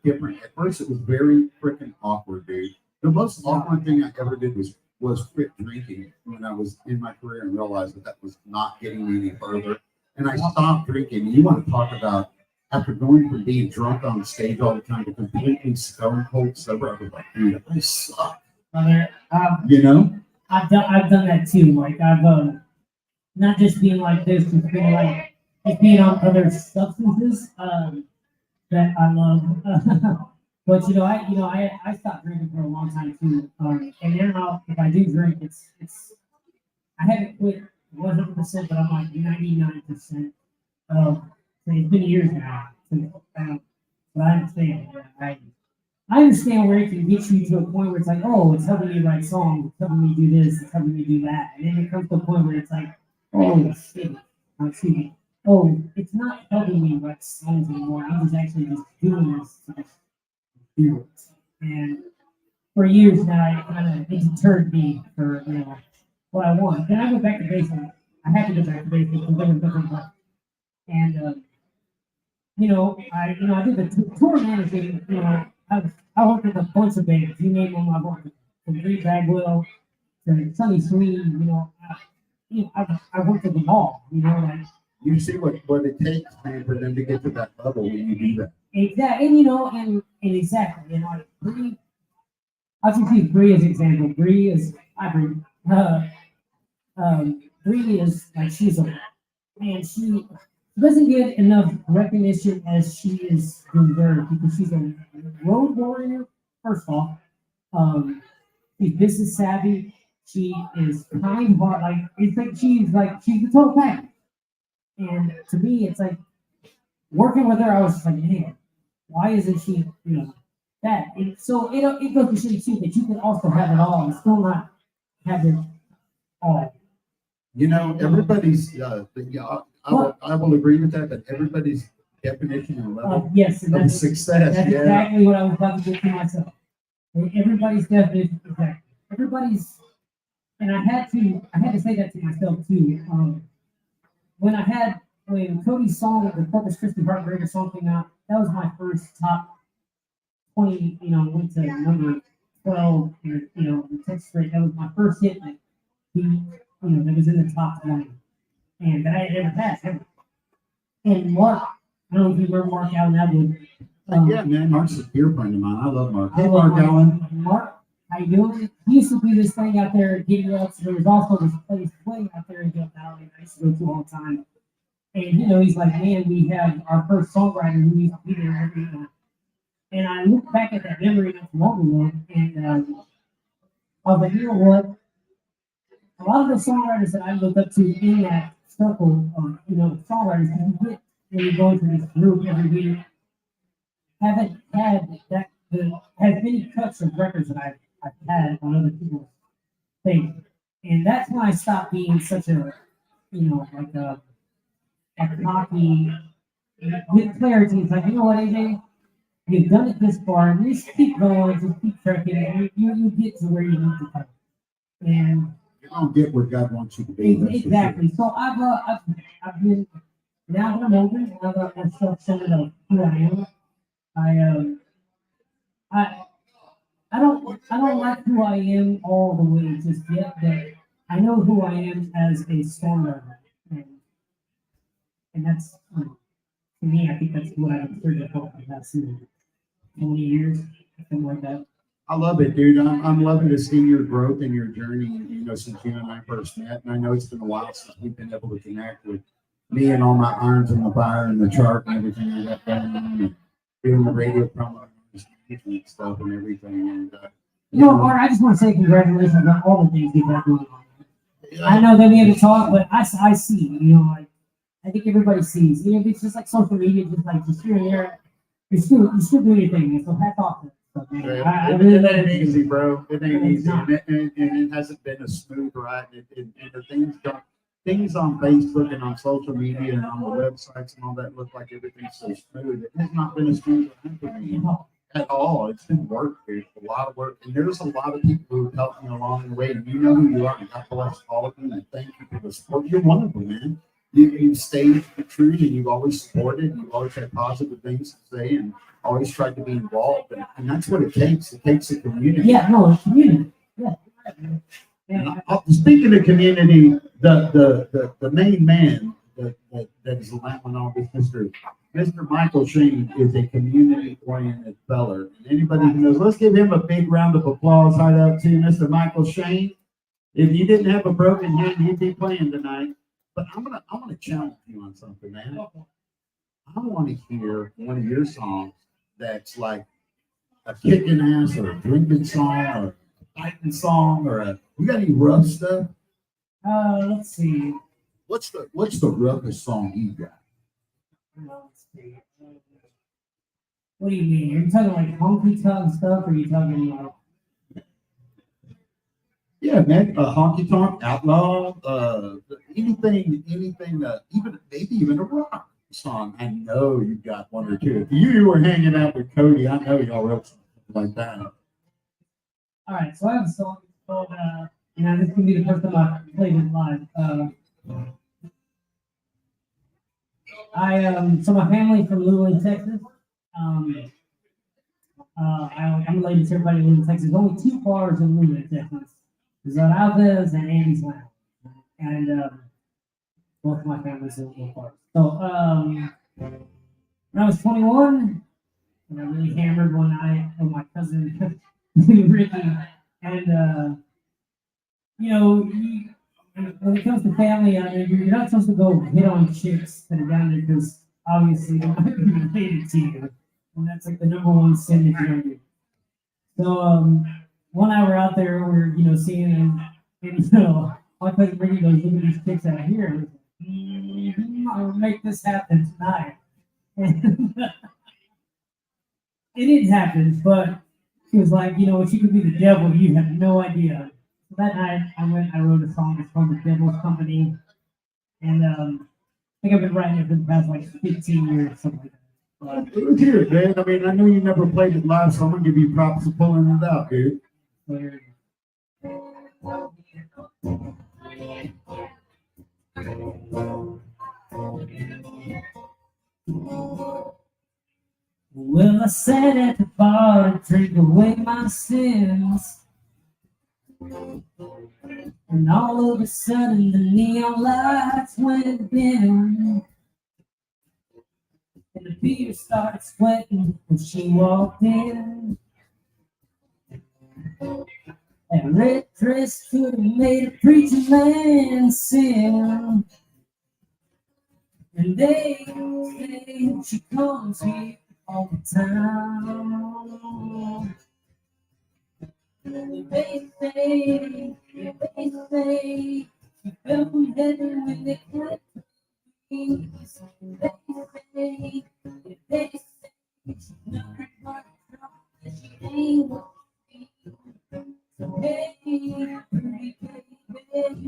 different. At first, it was very freaking awkward, dude. The most awkward thing I ever did was was quit drinking when I was in my career and realized that that was not getting me any further. And I stopped drinking. You want to talk about after going from being drunk on stage all the time to completely stone cold sober, I was like, dude, I suck. You know? I've done that too. Like I've not just being like this, just being like just being on other substances that I love. But I stopped drinking for a long time too. And now if I do drink, it's I haven't quit 100%, but I'm like 99%. So it's been years now. But I understand. I understand where it can get you to a point where it's like, oh, it's helping me write songs, it's helping me do this, it's helping me do that. And then it comes to a point where it's like, oh, shit. Excuse me. Oh, it's not helping me write songs anymore. I'm just actually just doing this to just do it. And for years now, it deterred me for, what I want. Then I go back to basics. I had to go back to basics and there was nothing left. And, I did the tour managing, I worked with a bunch of bands. You name them, I worked with from Green Bagwell to Sunny Sween, I worked with them all, like. You see what it takes, man, for them to get to that level when you do that. Exactly, and exactly, Bree, I'll just use Bree as an example. Bree is like, she's a, man, she doesn't get enough recognition as she is deserved because she's a road warrior, first off. She's business savvy. She is kind heart, like it's like she's the total package. And to me, it's like working with her, I was just like, man, why isn't she, that? And so it goes to show you too that you can also have it all and still not have it all. Everybody's I will agree with that, but everybody's definition and level yes, and of success. That's exactly what I was about to get to myself. Everybody's definition, exactly. Everybody's, and I had to say that to myself too. When Cody's song, the Corpus Christi Heartbreaker song came out, that was my first top 20, went to number 12, in Texas rate. That was my first hit that that was in the top 20. And that I had ever had, ever. And Mark, I don't know if you remember Mark Allen Atwood. Yeah, man, Mark's a dear friend of mine. I love Mark. Hey, Mark Allen. Mark, how you doing? He used to do this thing out there at Giddy Ups. There was also this place way out there in Gulf Valley I used to go to all the time. And he's like, man, we have our first songwriter who used to be there every night. And I look back at that memory not too long ago, and I was like, you know what? A lot of the songwriters that I look up to in that circle of songwriters you get when you go into this group every week haven't had as many cuts of records that I've had on other people's things. And that's when I stopped being such a like a cocky with clarity. It's like, you know what, AJ? You've done it this far, and just keep going, just keep trekking, and you get to where you need to go. And you don't get where God wants you to be. Exactly. So I've been, now that I'm older, now that I'm self-centered of who I am, I don't like who I am all the way just yet, but I know who I am as a songwriter, and that's to me, I think that's what I've experienced over the past 20 years, something like that. I love it, dude. I'm loving to see your growth and your journey, since you and I first met. And I know it's been a while since we've been able to connect with me and all my irons in the fire and the chart and everything I got going on and doing the radio promo and stuff and everything. And, Mark, I just want to say congratulations on all the things you've got going on. I know that we haven't talked, but I see, I think everybody sees. It's just like social media, just here and there. You're still doing your thing, so hats off to it. It ain't easy, bro. It ain't easy, and it hasn't been a smooth ride. And the things on Facebook and on social media and on the websites and all that look like everything's so smooth. It has not been a smooth ride for me at all. It's been work, dude. A lot of work, and there's a lot of people who've helped me along the way. And you know who you are. And God bless all of them, and thank you for the support. You're one of them, man. You've stayed true, and you've always supported. You've always had positive things to say, and always tried to be involved, and that's what it takes. It takes a community. Yeah, no, a community. Yeah. And speaking of community, the main man that is allowing all this, Mr. Michael Shane is a community-oriented feller. And anybody who knows, let's give him a big round of applause. High up to Mr. Michael Shane. If you didn't have a broken hand, you'd be playing tonight. But I'm gonna challenge you on something, man. I want to hear one of your songs that's like a kicking ass or a drinking song or a fighting song or a. We got any rough stuff? Let's see. What's the roughest song you got? Let's see. What do you mean? Are you talking like honky tonk stuff, or are you talking like? Yeah, man, honky tonk, outlaw, anything, even a rock song. I know you got one or two. If you were hanging out with Cody, I know y'all wrote something like that. All right, so I have a song called, this can be the first time I played it live. So my family from Luling, Texas. I'm related to everybody in Luling, Texas. There's only 2 bars in Luling, Texas. There's Lopez and Andy's Lounge. And both my families live in bars. So when I was 21, and I really hammered one night with my cousin Ricky, and when it comes to family, you're not supposed to go hit on chicks that are down there because obviously they might be related to you, and that's like the #1 sin that you don't do. So one night we're out there, we're seeing, and my cousin Ricky goes, "Look at these chicks out here. I'll make this happen tonight." And it didn't happen, but he was like, if you could be the devil, you have no idea. So that night, I wrote a song. It's called The Devil's Company. And I think I've been writing it for the past like 15 years, something like that. Let's hear it, man. I mean, I know you never played it live, so I'm going to give you props for pulling it out, dude. Well, I sat at the bar to drink away my sins. And all of a sudden the neon lights went dim. And the beer started sweating when she walked in. That red dress could have made a preacher man sing. And they say she comes here all the time. They say she fell from heaven when they clipped her wings. They say she's nothing but trouble, that she ain't what she is. So hey, pretty baby,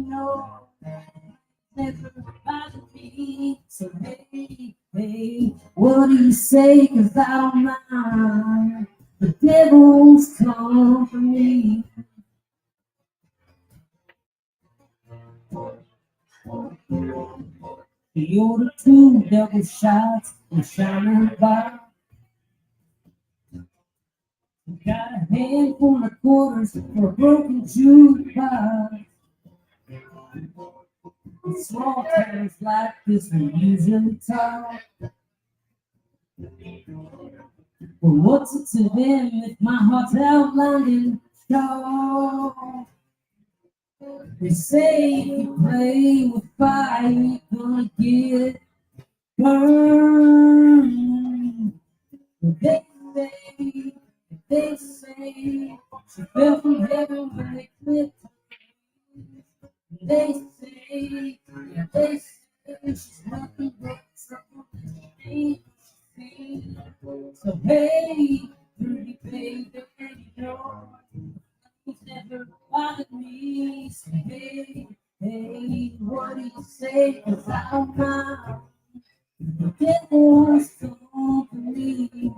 never bothered me. So hey, what do you say? 'Cause I don't mind. The devil's company. He ordered 2 double shots and shining bar. Got a handful of quarters for a broken jukebox. In small towns like this, we usually talk. Well, what's it to them if my heart's outlined in chalk? They say if you play with fire, you're gonna get burned. But they say she fell from heaven when they clipped her. They say she's nothing but trouble. So hey, pretty baby, he's never bothered me. So hey, what do you say? 'Cause I don't mind. The devil's company.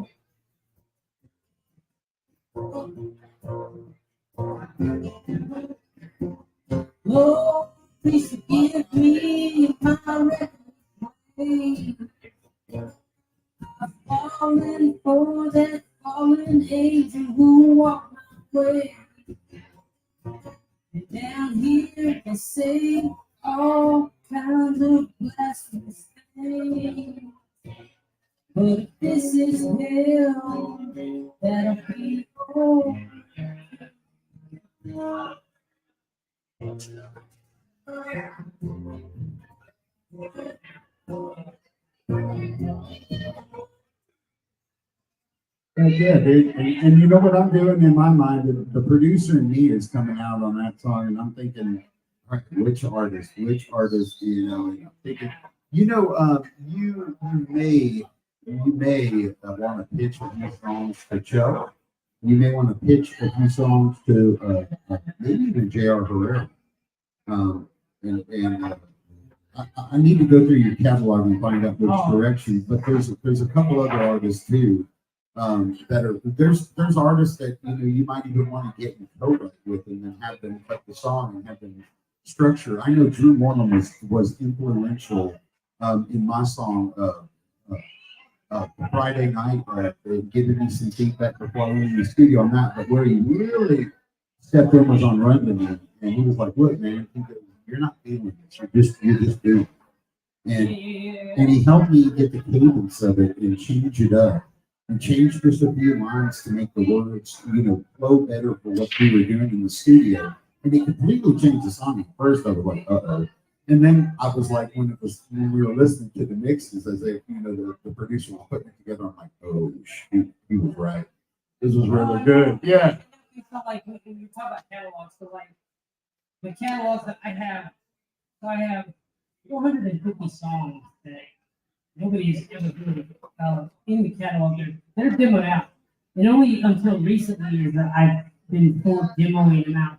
Lord, please forgive me if my reckless way. I've fallen for that fallen angel who walked my way. And down here they say all kinds of blasphemous things. But if this is hell, that'll be all. Yeah, dude. And you know what I'm doing in my mind? The producer in me is coming out on that song, and I'm thinking, all right, which artist do you know? And I'm thinking, you may want to pitch a few songs to Joe. You may want to pitch a few songs to maybe even J.R. Herrera. And I need to go through your catalog and find out which direction. But there's a couple other artists too. That are there's artists that you might even want to get in co-write with and then have them cut the song and have them structure. I know Drew Mormon was influential in my song Friday night, giving me some feedback before I went in the studio on that. But where he really stepped in was on Run to Me, and he was like, "Look, man, you're not feeling this. You're just doing it." And he helped me get the cadence of it and change it up. And change just a few lines to make the words, flow better for what we were doing in the studio. And it completely changed the song. At first, I was like, uh-oh. And then I was like, when we were listening to the mixes, as if, the producer was putting it together, I'm like, oh, shoot, he was right. This was really good. Yeah. It's not like when you talk about catalogs, so like the catalogs that I have, so I have 450 songs that nobody's ever heard in the catalog. They're demoed out. And only until recently is that I've been demoing them out.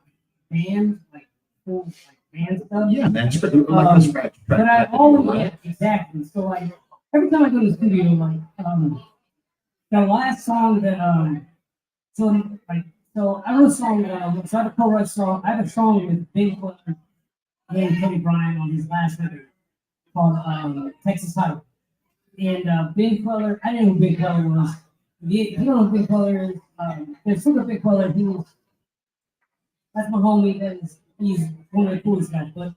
Bands, like full band stuff. Yeah, that's like a scratch track. But I always exactly. So like every time I go to the studio, like the last song that so I wrote a song, so I have a co-write song. I have a song with Ben Closer and Cody Bryant on his last record called Texas Highway. And Ben Queller, I didn't know who Ben Queller was. You don't know who Ben Queller is. There's super Ben Queller. That's my homie. He's one of the coolest guys. But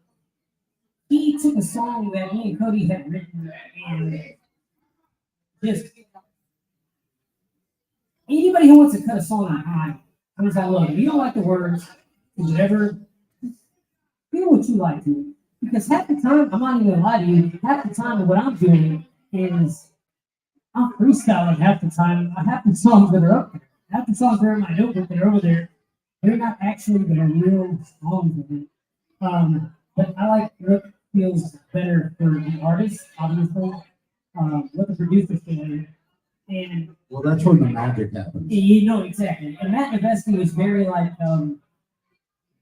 he took a song that me and Cody had written and just anybody who wants to cut a song in half, I'm just like, look, if you don't like the words, whatever, feel what you like to. Because half the time, I'm not even gonna lie to you, half the time of what I'm doing is I'm freestyling half the time. Half the songs that are up there, half the songs that are in my notebook that are over there, they're not actually the real songs of it. But I like what feels better for the artist, obviously, what the producer's feeling. And well, that's when the magic happens. Exactly. And Matt Navesky was very like,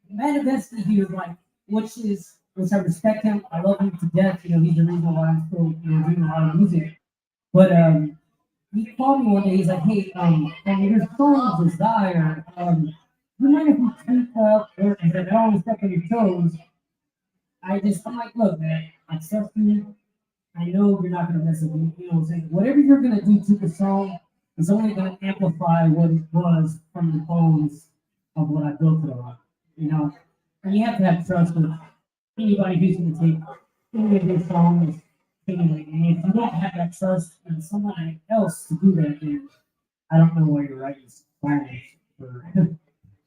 Matt Navesky, he was like, which I respect him. I love him to death. He's the reason why I'm still doing a lot of music. But he called me one day. He's like, "Hey, your song Desire. You mind if you tweak up or if I don't step on your toes?" I'm like, "Look, man, I trust you. I know you're not gonna mess with me. You know what I'm saying? Whatever you're gonna do to the song is only gonna amplify what it was from the bones of what I built it on. And you have to have trust with anybody who's going to take any of your songs anyway. And if you don't have that trust in somebody else to do that, then I don't know why you're writing songs for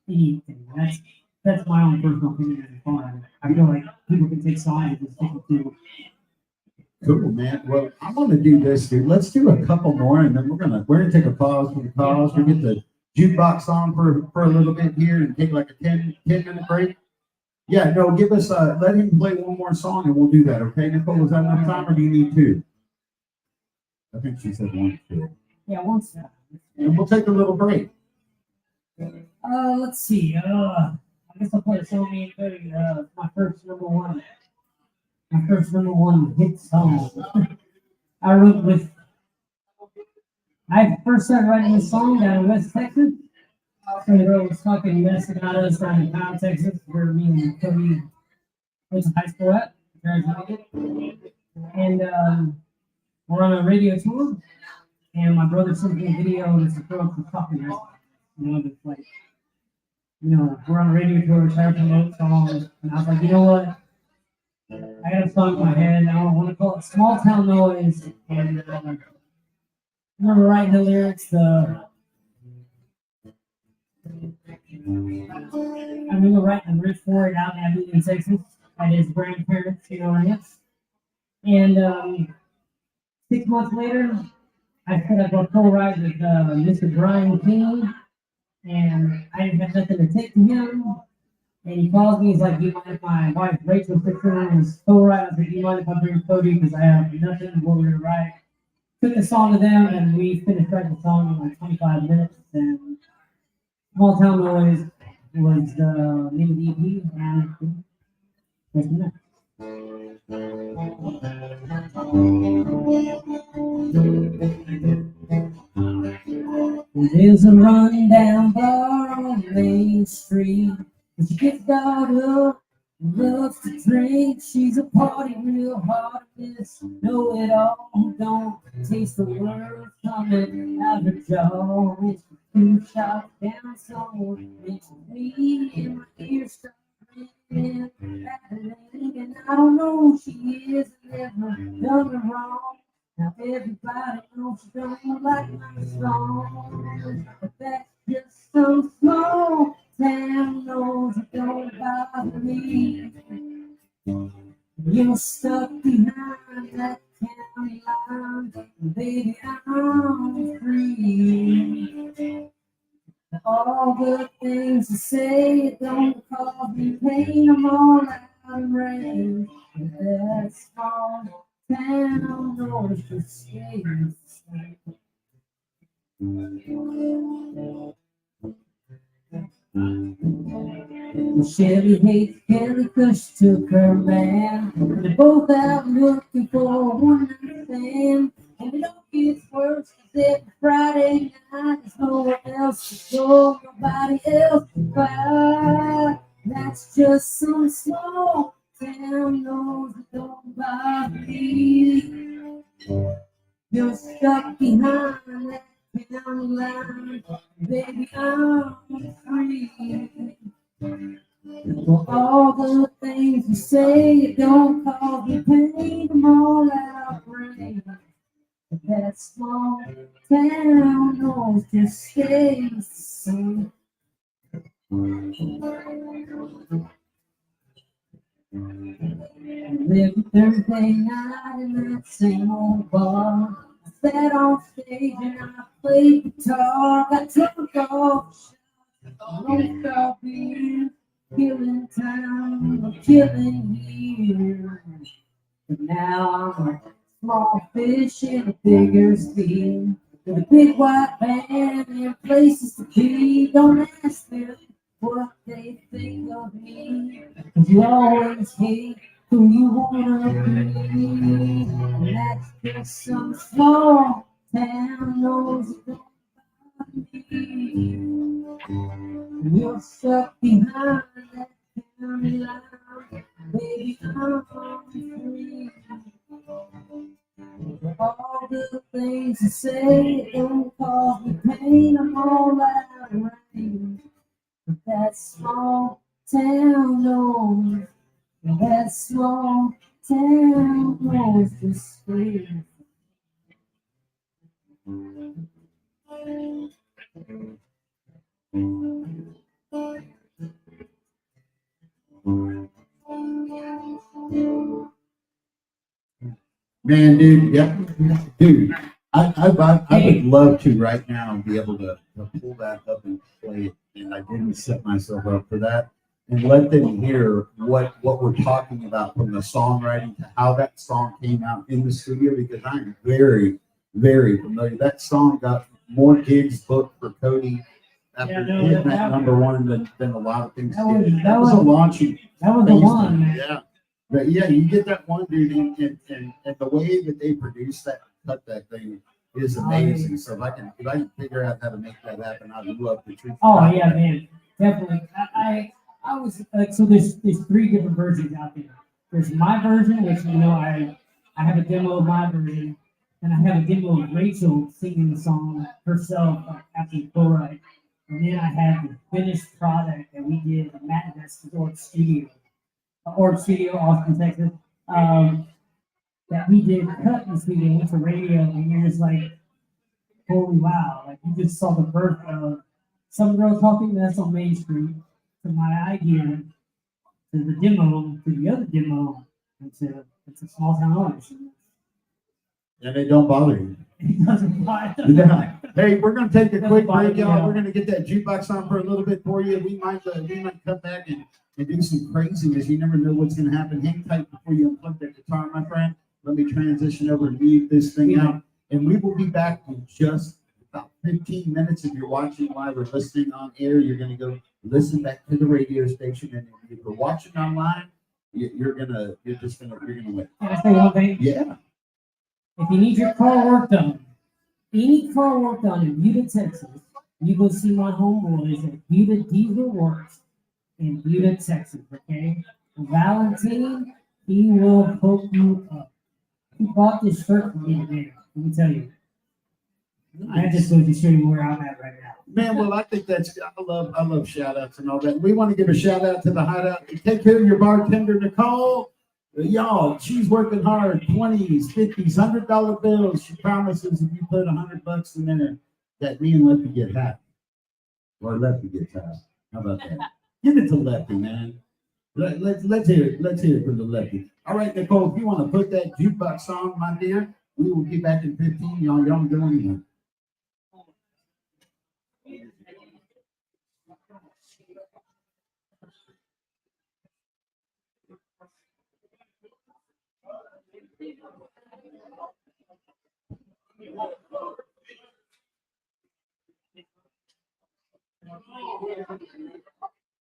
anything. That's my own personal opinion as a fan. I feel like people can take songs and just take it to. Cool, man. Well, I'm gonna do this, dude. Let's do a couple more, and then we're gonna take a pause for the cause. We get the jukebox on for a little bit here and take like a 10-minute break. Yeah, no, give us let him play one more song and we'll do that, okay, Nicole? Was that enough time or do you need two? I think she said one, two. Yeah, one second. And we'll take a little break. Let's see. I guess I'll play a song me and Cody, my first number one hit song. I first started writing this song down in West Texas. So the road was fucking Messacados down in Powell, Texas, where me and Cody went to high school at. And we're on a radio tour, and my brother sent me a video, and it's a girl from fucking just like we're on a radio tour, trying to promote songs, and I was like, you know what? I got a song in my head. I want to call it "Small Town Noise," and I remember writing the lyrics. I remember writing the riff for it out in Abilene, Texas, at his grandparents, ranch. And 6 months later, I set up a co-write with Mr. Brian King, and I didn't have nothing to take to him. And he calls me, he's like, do you mind if my wife Rachel sits in on his co-write? I was like, do you mind if I bring Cody? Because I have nothing what we're gonna write. Took the song to them, and we finished writing the song in like 25 minutes. And Small Town Noise was the name of the EP, and there's the next. There's a rundown bar on Main Street. And she gets got up and loves to drink. She's a party real hard miss. Know it all, who don't taste the words coming out her jaw. It's 2 shots down, someone makes me in my ear start ringing. And I don't know who she is and never done her wrong. Now everybody knows she don't like my song, but that's just some small town knows it don't bother me. You're stuck behind that county line, baby, I'm free. All the things you say don't cause me pain, I'm all out of rain. That small town knows just stays the same. Shelly hates Kelly 'cause she took her man. They're both out looking for one night stand. And it all gets worse 'cause every Friday night there's no one else to go, nobody else to buy. That's just some small town knows it don't bother me. You're stuck behind that county line, baby, I'm free. For all the things you say, it don't cause me pain, I'm all out of rain. But that small town knows just stays the same. Every Thursday night in that same old bar, I sat on stage and I played guitar. Got drunk off shots, don't stop being killing time, killing here. But now I'm a small fish in a bigger sea, with a big white band and places to be. Don't ask them what they think of me, 'cause you always hate who you wanna be. And that's just some small town knows it don't bother me. And you're stuck behind that county line, baby, I'm free. For all the things you say, don't cause me pain, I'm all out of rain. But that small town knows, that small town knows just stays. Man, dude, yeah, dude, I would love to right now be able to pull that up and play it, and I didn't set myself up for that, and let them hear what we're talking about from the songwriting to how that song came out in the studio, because I'm very, very familiar. That song got more gigs booked for Cody after hitting that number one than a lot of things did. That was a launching. That was the one, man. Yeah. But yeah, you get that one dude, and the way that they produce that, cut that thing is amazing. So if I can figure out how to make that happen, I'd love to treat. Oh yeah, man, definitely. I was like, so there's 3 different versions out there. There's my version, which I have a demo of my version, and I have a demo of Rachel singing the song herself after the co-write. And then I have the finished product that we did at Matt and That's Org Studio, Austin, Texas. That we did cut in the studio, went to radio, and you're just like, holy wow! Like you just saw the birth of some girl talking that's on Main Street to my idea, to the demo, to the other demo, and to small town owners. And they don't bother you. It doesn't bother. Yeah. Hey, we're gonna take a quick bother break, me, y'all. yeah. We're gonna get that jukebox on for a little bit for you. We might cut back and do some craziness. You never know what's gonna happen. Hang tight before you unplug that guitar, my friend. Let me transition over and mute this thing out. And we will be back in just about 15 minutes. If you're watching live or listening on air, you're gonna go listen back to the radio station. And if you're watching online, you're gonna win. Can I say one thing? Yeah. If you need your car work done, any car work done in Buda, Texas, you go see my homeboys at Buda Diesel Works in Buda, Texas, okay? Valentine, he will hook you up. He bought this shirt for me today, let me tell you. I just go to show you where I'm at right now. Man, well, I think I love shout outs and all that. We want to give a shout out to the hideout. Take care of your bartender, Nicole. Y'all, she's working hard, 20s, 50s, $100 bills. She promises if you put $100 in there, that me and Lefty get happy. Or Lefty gets happy. How about that? Give it to Lefty, man. Let's hear it. Let's hear it for the Lefty. All right, Nicole, if you want to put that jukebox on, my dear, we will be back in 15. Y'all don't go anywhere.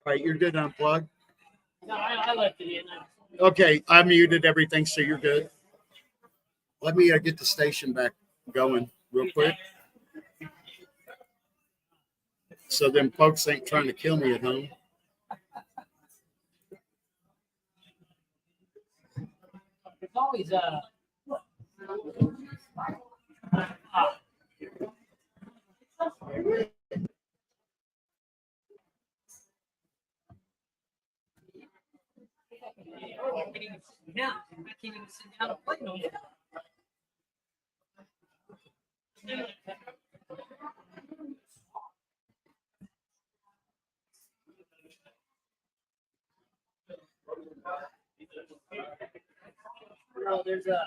All right, you're good to unplug? No, I left it in. Okay, I muted everything, so you're good. Let me get the station back going real quick. So them folks ain't trying to kill me at home. It's always yeah, I can't even sit down and play no more. Bro, there's a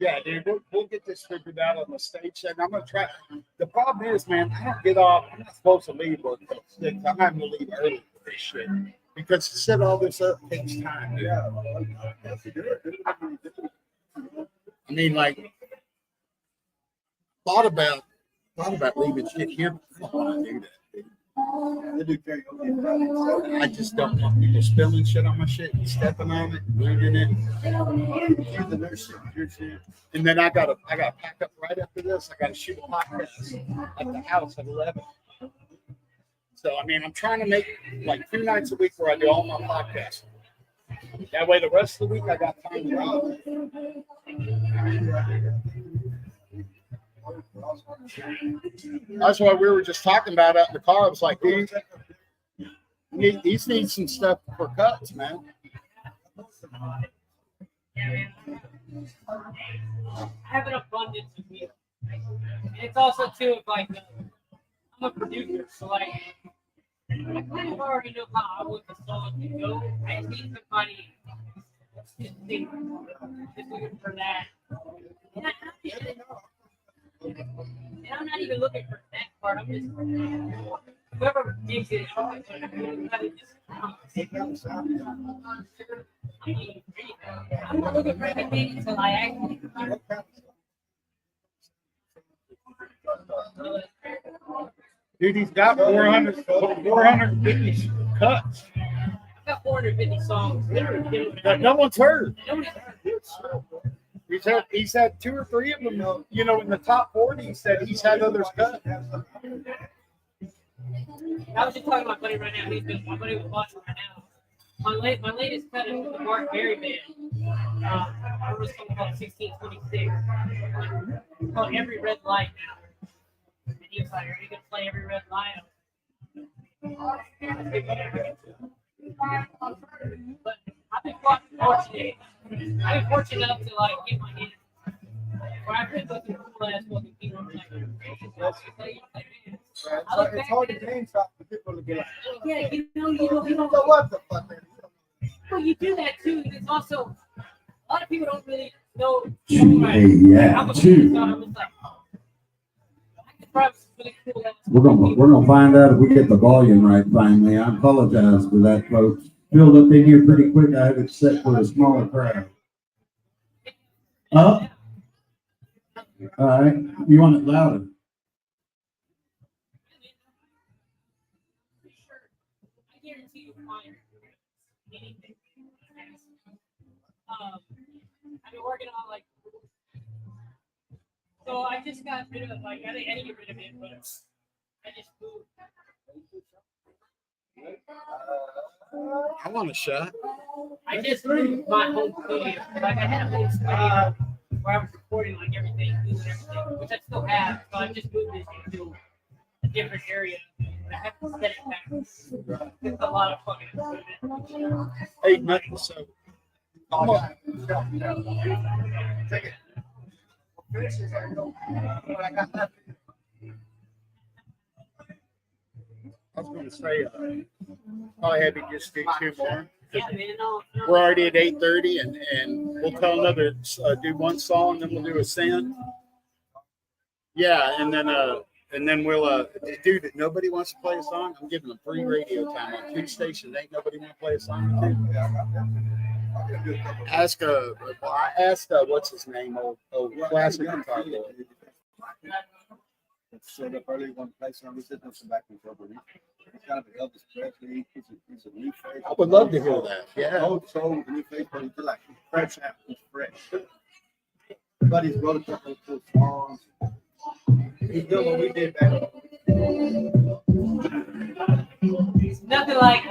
Yeah, dude, we'll get this figured out on the stage set. I'm gonna try. The problem is, man, I don't get off. I'm not supposed to leave work till 6. I'm having to leave early for this shit because to set all this up takes time. Yeah, I mean, like, thought about leaving shit here. But I don't want to do that. Dude. They do karaoke. I just don't want people spilling shit on my shit and stepping on it, moving it. You're the nurse. You're shit. And then I gotta pack up right after this. I gotta shoot a podcast at the house at 11. So I mean, I'm trying to make like 2 nights a week where I do all my podcasts. That way, the rest of the week I got time to read. That's why we were just talking about it in the car. I was like, dude, these need some stuff for cuts, man. I have an abundance of music. And it's also too of like I'm a producer, so like I kind of already know how I want the song to go. I just need somebody just think just looking for that. And I'm not even looking for that part. I'm just whoever gives it. I'm not looking for anything until I actually. Dude, he's got 450 cuts. I've got 450 songs. That no one's heard. Nobody's He's had 2 or 3 of them, you know, in the top 40. He said he's had others cut. I was just talking to my buddy right now. My buddy was watching right now. My latest cut is with the Mark Berry Band. I wrote a song called 1626. It's called Every Red Light now. And he was like, "Are you gonna play Every Red Light?" But I've been fortunate. I've been fortunate enough to like get my hands. Where I've been looking cool ass fucking people. I'm like, It's hard to name drop for people to get like, yeah, you know. so what the fuck, man? Well, you do that too. It's also a lot of people don't really know. Yeah, too. We're gonna find out if we get the volume right finally. I apologize for that, folks. Filled up in here pretty quick. I had it set for a smaller crowd. Up. All right. You want it louder? I guarantee you find anything. I've been working on like. So I just got rid of like I didn't get rid of it, but I just moved. I want a shot. I just moved my home studio. Like I had a home studio where I was recording like everything, doing everything, which I still have. So I just moved it into a different area. I have to set it back. It's a lot of fucking equipment. Hey, nothing. So, come on. Take it. Finish this. I got nothing. I was going to say, probably have to just do 2 more. Yeah, man. No. We're already at 8:30, and we'll tell another, do 1 song, then we'll do a send. Yeah, and then we'll, dude, if nobody wants to play a song, I'm giving them free radio time on 2 stations. Ain't nobody want to play a song or 2. Ask, I asked, what's his name, old classic guitar boy. Showed up early one place and we said no some back and forth. He's kind of an Elvis Presley. He's a new face. I would love to hear that. Yeah. Old soul with a new face, but he's like fresh out. He's fresh. But he's wrote a couple of cool songs. He's doing what we did back. It's nothing like.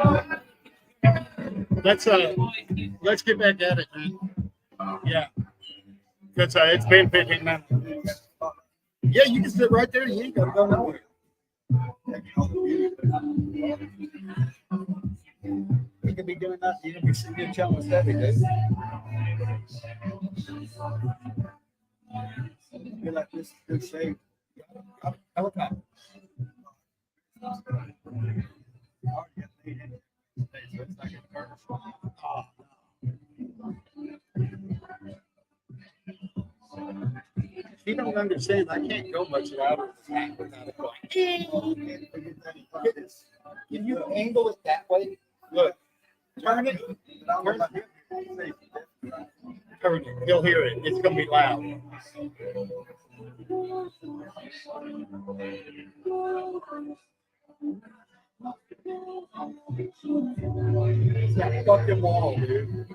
Let's get back at it, man. Yeah. Because it's been 15 minutes. Yeah, you can sit right there. You ain't got to go nowhere. You could be doing that. You could be sitting there chilling with Sebby, dude. You're like this good shape. Helicopter. You don't understand. I can't go much louder than that without it going. If you angle it that way, look, turn it. Turn it. He'll hear it. It's gonna be loud. That fucking wall, dude.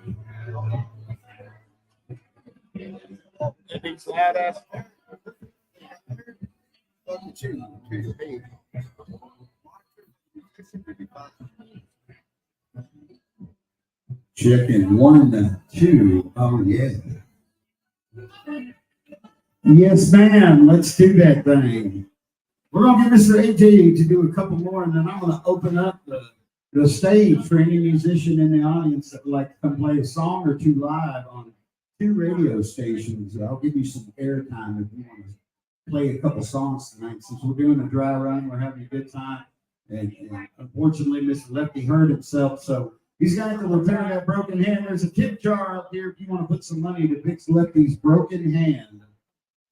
That big sad ass. Look at you, too big. Chicken 1, 2. Oh, yeah. Yes, ma'am. Let's do that thing. We're going to get Mr. AJ to do a couple more, and then I'm going to open up the stage for any musician in the audience that would like to come play a song or two live on 2 radio stations. I'll give you some airtime if you want to play a couple songs tonight. Since we're doing a dry run, we're having a good time. And unfortunately, Mr. Lefty hurt himself, so he's got to repair that broken hand. There's a tip jar out there if you want to put some money to fix Lefty's broken hand.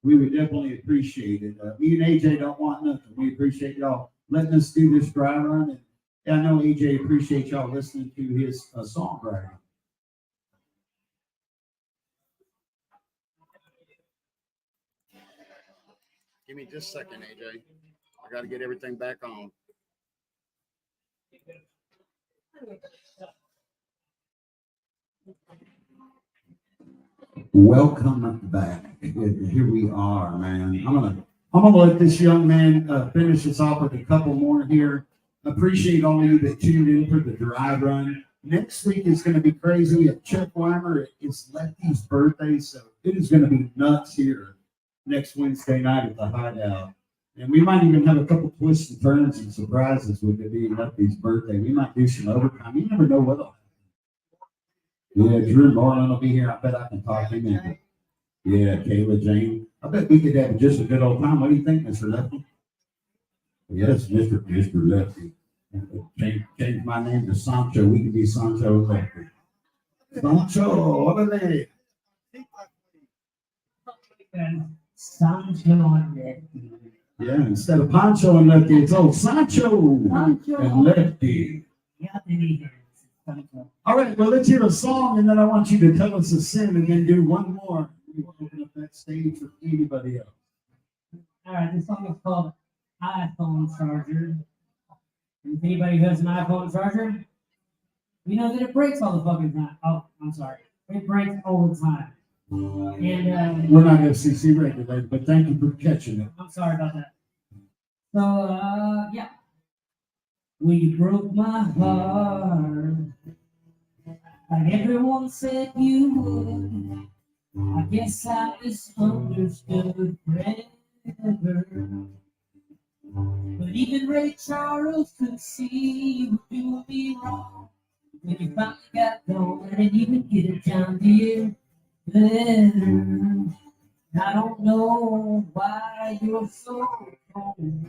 We would definitely appreciate it. Me and AJ don't want nothing. We appreciate y'all letting us do this dry run. And I know AJ appreciates y'all listening to his songwriting. Give me just a second, AJ. I got to get everything back on. Welcome back. Here we are, man. I'm gonna let this young man finish us off with a couple more here. Appreciate all of you that tuned in for the dry run. Next week is going to be crazy. We have Chuck Weimer. It's Lefty's birthday, so it is going to be nuts here next Wednesday night at the Hideout. And we might even have a couple twists and turns and surprises with it being Lefty's birthday. We might do some overtime. You never know what'll happen. Yeah, Drew Marlin will be here. I bet I can talk him in. Yeah, Kayla Jane. I bet we could have just a good old time. What do you think, Mr. Lefty? Yes, Mr. Lefty. Change my name to Sancho. We can be Sancho and Lefty. Sancho, orale. Sancho and Lefty. Yeah, instead of Pancho and Lefty, it's old Sancho and Lefty. Yeah, they All right, well, let's hear a song, and then I want you to tell us a sin, and then do one more. We want to open up that stage for anybody else. All right, this song is called iPhone Charger. And if anybody who has an iPhone charger, you know that it breaks all the fucking time. Oh, I'm sorry. It breaks all the time. And we're not FCC regulated, but thank you for catching it. I'm sorry about that. So, yeah. Well, you broke my heart, like everyone said you would. I guess I misunderstood forever. But even Ray Charles could see you were doing me wrong. When you finally got gone, I didn't even get a John Deere letter. I don't know why you're so cold.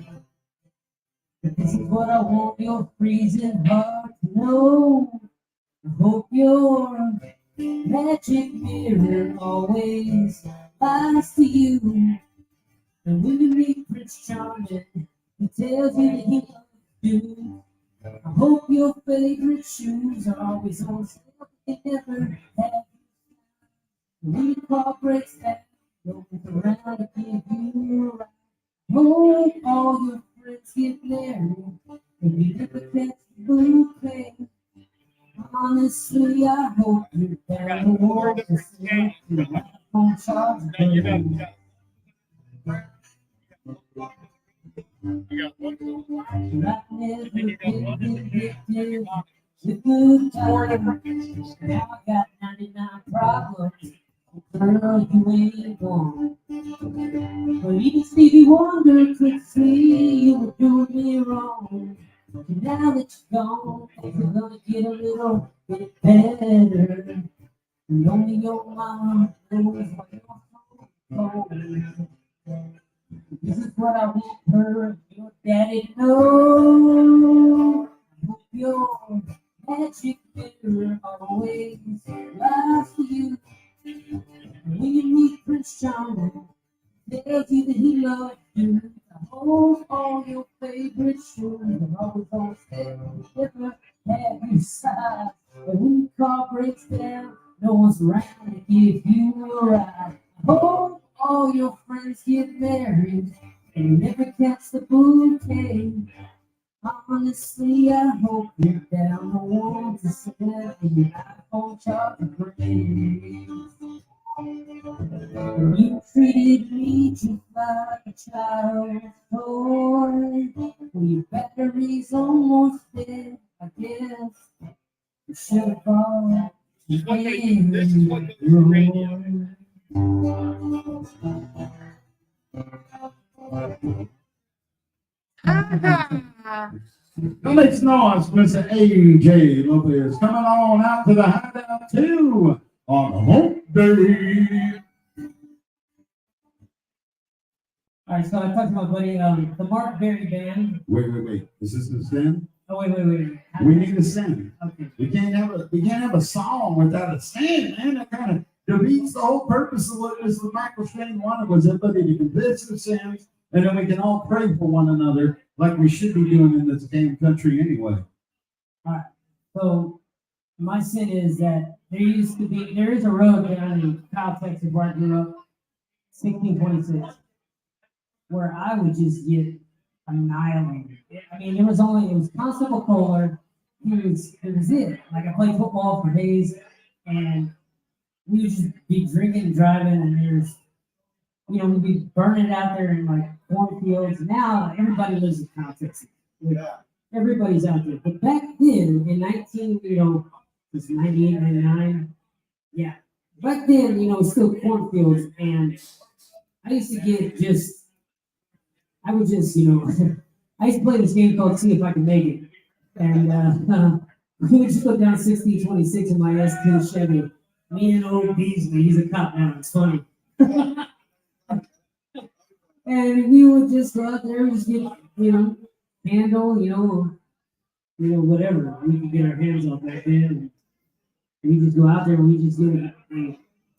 But this is what I want your freezing heart to know. I hope your magic mirror always lies to you. And when you meet Prince Charming, he tells you that he loves you. I hope your favorite shoes are always on sale. They never have. When your car breaks down, don't look around to give you a ride. Hope all your friends get married, and you never catch the bouquet. Honestly, I hope you're down the wall to see your iPhone charger. I've never been addicted to good times. Now I got 99 problems. Girl, you ain't gone. But even Stevie Wonder could see you were doing me wrong. And now that you're gone, things are gonna get a little bit better. And only your mama knows what you're so. This is what I want her and your daddy to know. I hope your magic mirror always lies for you. And when you meet Prince Charming, tells you that he loves you. I hope all your favorite shoes are always on sale. Never have you size. But when your car breaks down, no one's around to give you a ride. I hope all your friends get married and you never catch the bouquet. Honestly, I hope you're down the want to set the iPhone charger breaks. You treated me just like a child's toy. Well, your battery's almost dead, I guess. You should have bought This is what goes to the radio. Now let's noise, Mr. AJ Lopez coming on out to the hideout too on Hump Day. All right, so I talked to my buddy, the Mark Berry Band. Wait. Is this the sin? Oh, wait. We need a sin. Okay. We can't have a song without a sin, man. That kind of defeats the whole purpose of what Mr. Michael Shane wanted, was everybody to confess their sins, and then we can all pray for one another like we should be doing in this damn country anyway. All right. So my sin is that there is a road down in Kyle, Texas, where I grew up, 1626, where I would just get annihilated. I mean, it was Constable Kohler. It was it. Like, I played football for days, and we would just be drinking and driving, and we'd be burning it out there in like cornfields. Now everybody lives in Kyle, Texas. Yeah. Everybody's out there. But back then, in 98, 99, yeah. Back then, it was still cornfields, and I used to I would just, I used to play this game called See If I Can Make It. And we would just go down 1626 in my S2 Chevy. Me and old Beasley, he's a cop now, it's funny. And we would just go out there and just get, handle, whatever we could get our hands on back then. And we just go out there and we just get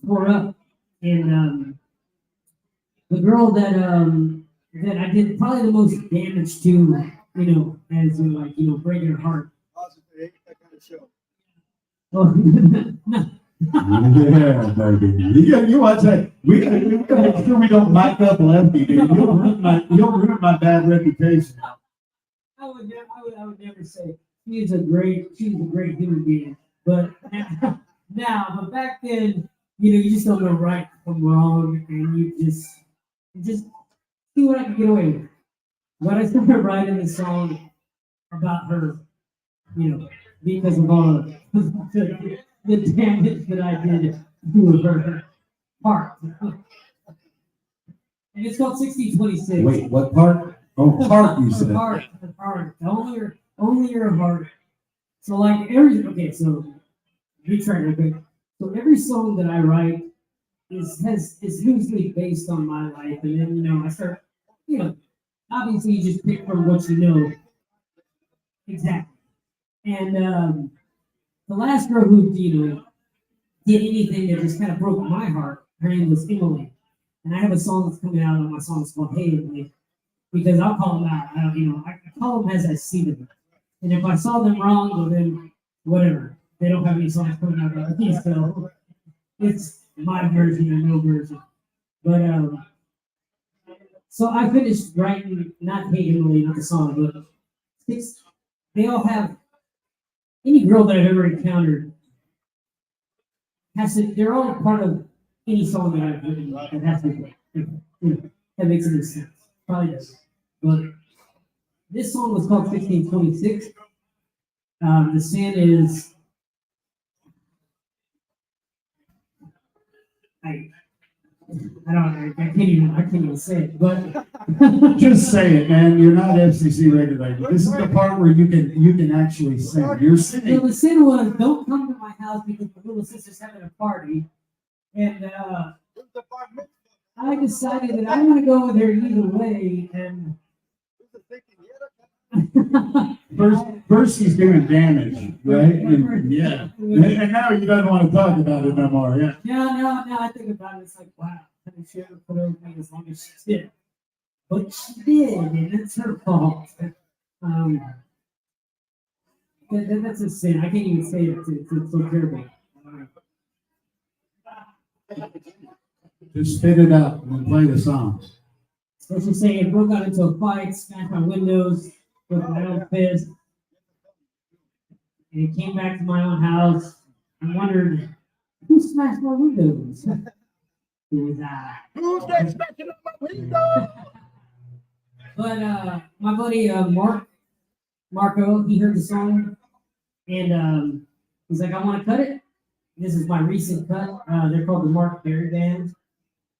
tore up. And the girl that I did probably the most damage to, as breaking her heart. That kind of show. Oh, no. Yeah, baby. You watch that. We gotta make sure we don't mic up Lefty, dude. You'll ruin my bad reputation. I would never say she's a great human being. But but back then, you just don't know right from wrong, and you just see what I can get away with. But I started writing this song about her, because of all the damage that I did to her heart. And it's called 1626. Wait, what part? Oh, part you said. Heart. Only your heart. So be trying to think. So every song that I write is usually based on my life, and then I start, obviously you just pick from what you know exactly. And the last girl who did anything that just kind of broke my heart, her name was Emily, and I have a song that's coming out on my song. It's called Hey Emily, because I'll call them out. I call them as I see them, and if I saw them wrong, well then whatever. They don't have any songs coming out about me, so it's my version or no version. But so I finished writing, not Hey Emily, not the song, but they all have, any girl that I've ever encountered they're all a part of any song that I've written that has to be. That makes any sense. Probably does. But this song was called 1626. The sin is, I can't even say it, but Just say it, man. You're not FCC regulated. This is the part where you can actually sing. You're singing. the sin was, don't come to my house because my little sister's having a party, and I decided that I'm gonna go with her either way, and First he's doing damage, right? And now he doesn't want to talk about it no more. Yeah. Now I think about it, it's like, wow, I should have put everything as long as she did. But she did, and it's her fault. That's a sin. I can't even say it. It's so terrible. Just spit it out and then play the songs. Let's just say it broke out into a fight, smashed my windows, with my own fist. And it came back to my own house. I wondered, who smashed my windows? It was I. Who's that smacking on my window? But my buddy Marco, he heard the song and he's like, I want to cut it. This is my recent cut. They're called the Mark Berry Band.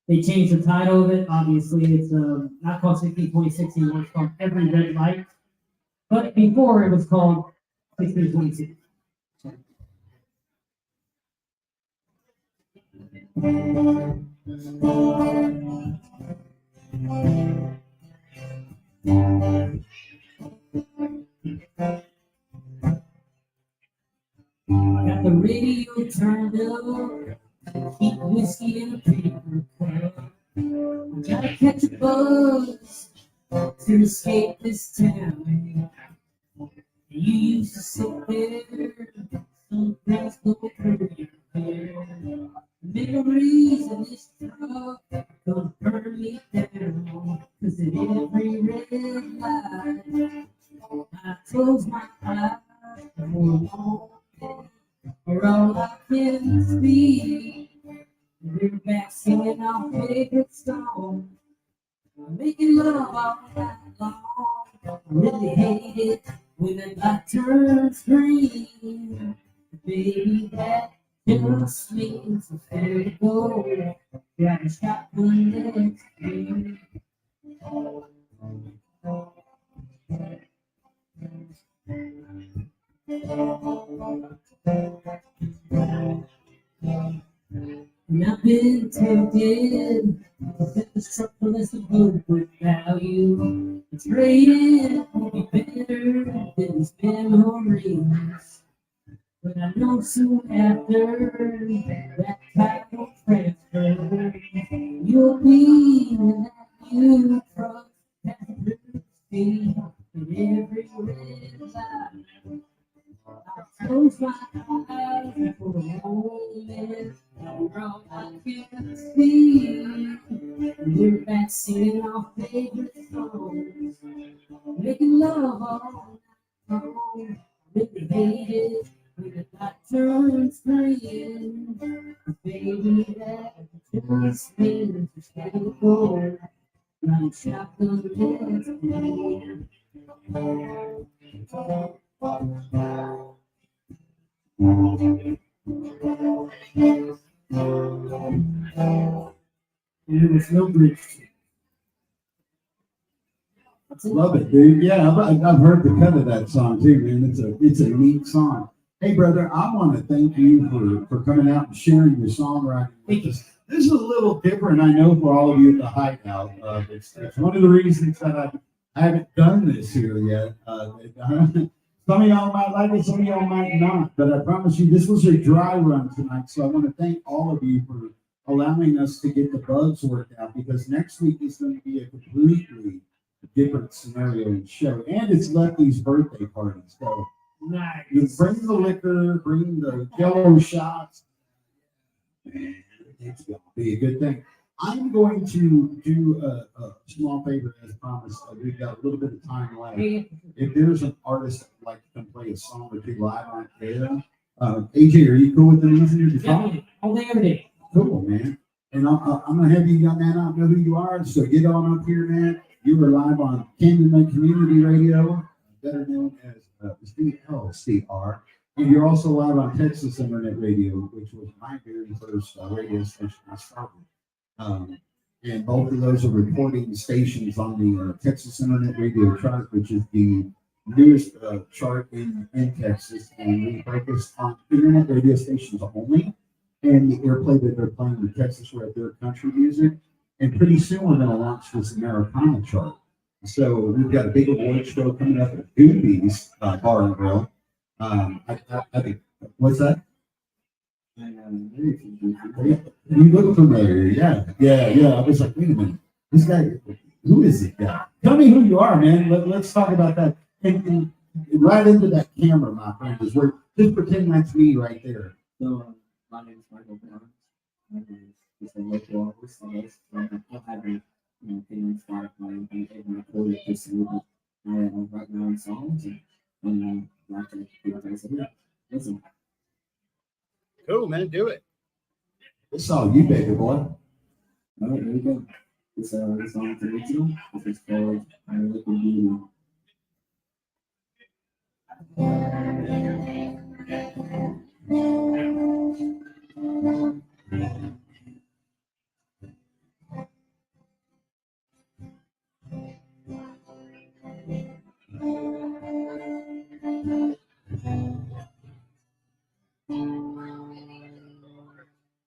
They changed the title of it. Obviously, it's not called 1626 anymore. It's called Every Red Light. But before it was called 1622. I got the radio turned up, keep whiskey in a paper cup. I gotta catch a buzz to escape this town. You used to sit there, some things go through your hair. Memories of this truck gonna burn me down, 'cause at every red light, I close my eyes for a moment, for all I can see. We're back singing our favorite song, making love all night long. I really hate it when the light turns green. Baby, that just means it's fair to go. Grab a shotgun next to me. And I've been tempted to set this truck for less than good with value. It's rated will be better than these memories. But I know soon after that title transfer, you'll be in that new truck that see in every red light. I close my eyes for a moment, and all I can see. We're back singing our favorite songs, making love all night long. Really hate it when the light turns green. Baby, that just means it's gotta go. Running shotgun next to me. There was no bridge. Love it, dude. Yeah, I've heard the cut of that song too, man. It's a neat song. Hey, brother, I want to thank you for coming out and sharing your songwriting with us. This is a little different, I know, for all of you at the Hideout. It's one of the reasons that I haven't done this here yet. Some of y'all might like it, some of y'all might not, but I promise you, this was a dry run tonight. So I want to thank all of you for allowing us to get the bugs worked out, because next week is going to be a completely different scenario and show. And it's Lefty's birthday party. So Nice. you bring the liquor, bring the yellow shots. Man, it's going to be a good thing. I'm going to do a small favor as promised. We've got a little bit of time left. If there's an artist that would like to come play a song or two live on air, AJ, are you cool with the music in your phone? Yeah, all day, every day. Cool, man. And I'm going to have you young man out know who you are. So get on up here, man. You were live on Canyon Lake Community Radio, better known as CLCR. And you're also live on Texas Internet Radio, which was my very first radio station I started. And both of those are reporting stations on the Texas Internet Radio chart, which is the newest chart in Texas. And we focus on internet radio stations only, and the airplay that they're playing in Texas right there, country music. And pretty soon we're going to launch this Americana chart. So we've got a big award show coming up at Goonies Bar and Grill. I think, what's that? You look familiar, yeah. I was like, wait a minute, this guy, who is this guy? Tell me who you are, man. Let's talk about that. And right into that camera, my friend, is where just pretend that's me right there. So, my name is Michael Brown. It's a local artist. I have a, opinion Spotify and recorded this movie. write my own songs and like to do what I said. Listen. Cool, man. Do it. This song, you baby boy. All right, here we go. This song is original. This is called I Look at You.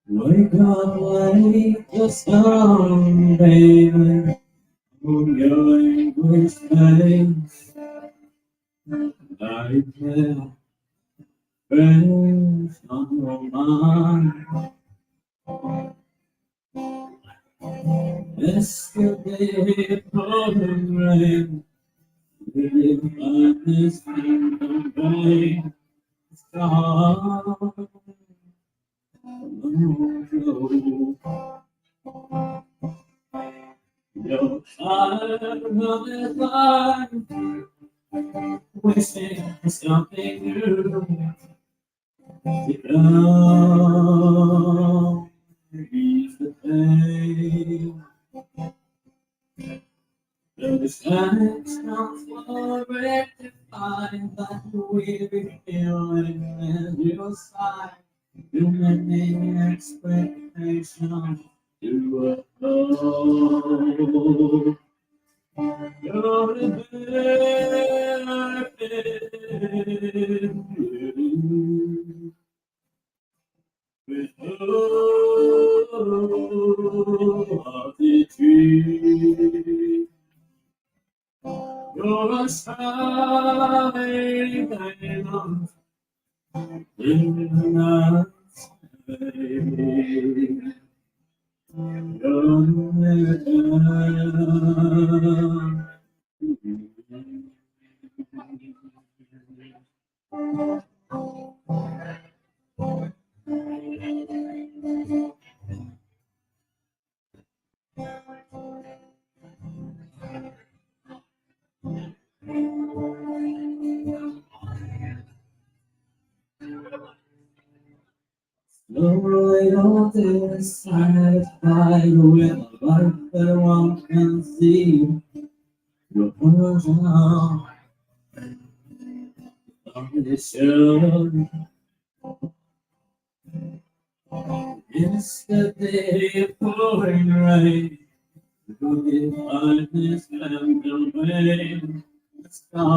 Wake up like the sun, baby, on your English face. Like that face on your mind. Yesterday, pouring rain, living like this in the rain. Stars. You're tired of this life, wishing for something new. To come, ease the pain. The distractions will rectify that weary feeling in your side. Too many expectations to uphold. You're the benefit with all of the trees. You're a shining diamond in the night. No, I don't dissatisfied with a life that one can see. Your version of the show. Yesterday, pouring rain. If I this and the rain, the star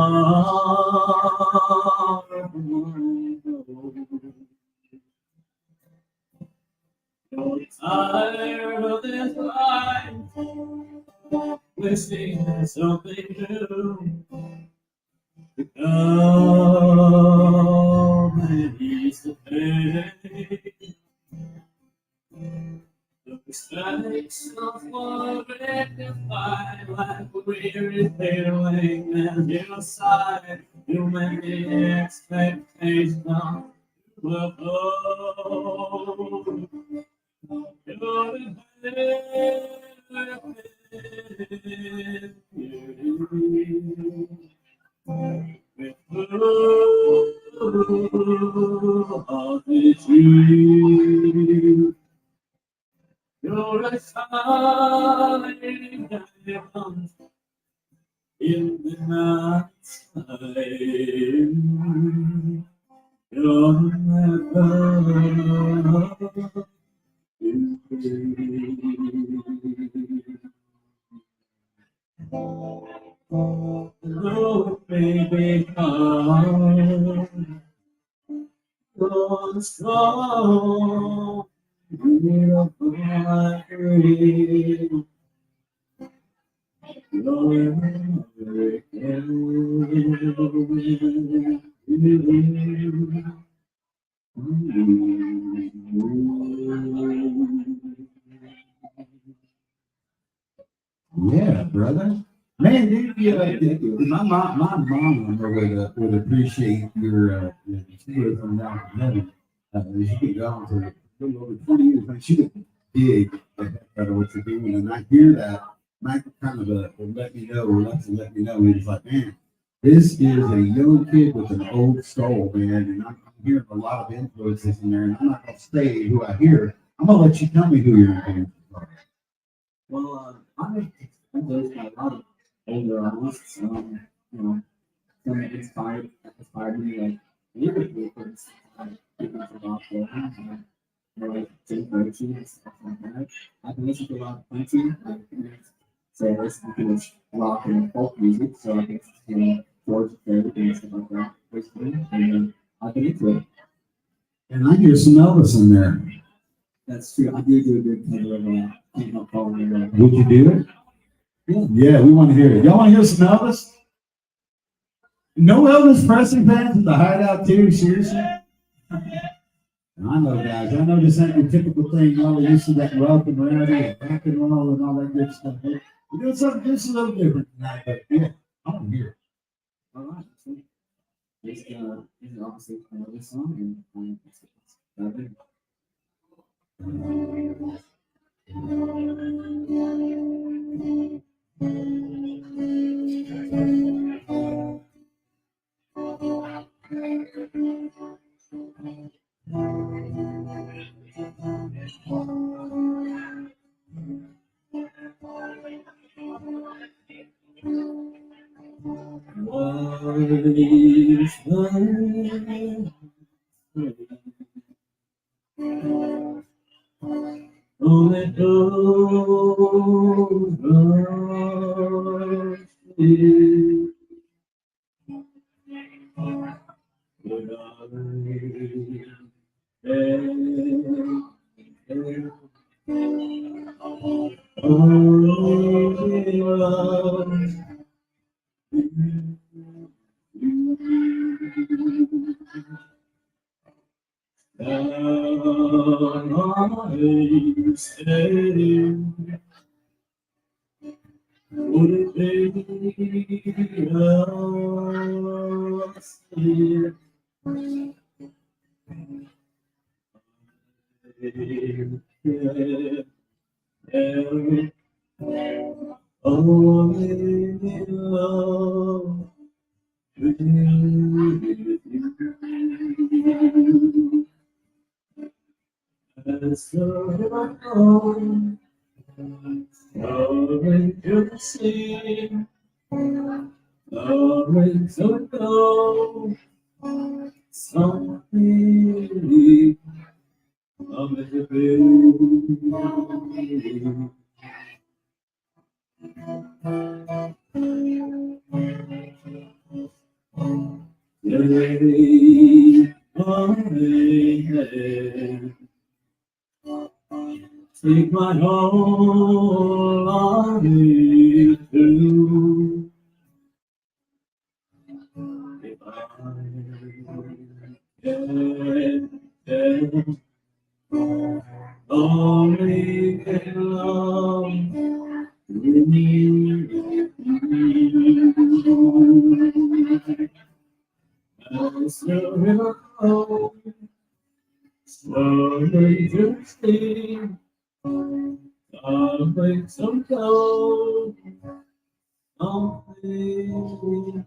of my soul. You're tired of this life, wishing for something new. To come and ease the pain. The mistakes of war rectify like weary feeling at your side. You many expectations will hold. You're the benefit with all of the truth. You're a shining diamond in the night time. You're never no, baby, come. You're strong. Beautiful like rain. Yeah, brother. Man, dude, my mom would appreciate your she was from down from heaven. She could go on for a little over 20 years, man. She would dig the heck out of what you're doing, and I hear that Mike kind of let me know, let me know. He was like, man, this is a young kid with an old soul, man, and I'm hearing a lot of influences in there. And I'm not gonna say who I hear. I'm gonna let you tell me who your influences are. Well, I'm influenced by a lot of older artists. You know, some that inspired me, like lyric records, people about the like Jim Croce and stuff like that. I can listen to a lot of country, like so I listen to this rock and folk music, so I can George Strait and stuff like that, basically, and then I get into it. And I hear some Elvis in there. That's true. I do a good cover of Can't Help Falling in Love. Would you do it? Yeah. Yeah, we want to hear it. Y'all want to hear some Elvis? No Elvis Presley fans in the hideout too, seriously? I know, guys. I know this ain't your typical thing. Y'all are used to that rock and rowdy and rock and roll and all that good stuff. We're doing something just a little different tonight, but yeah, I want to hear it. All right. So this is obviously another song, and let's dive in. Only take my whole body too. If I can only get along with you, as the river flows slowly to sea. I'll break some code, something,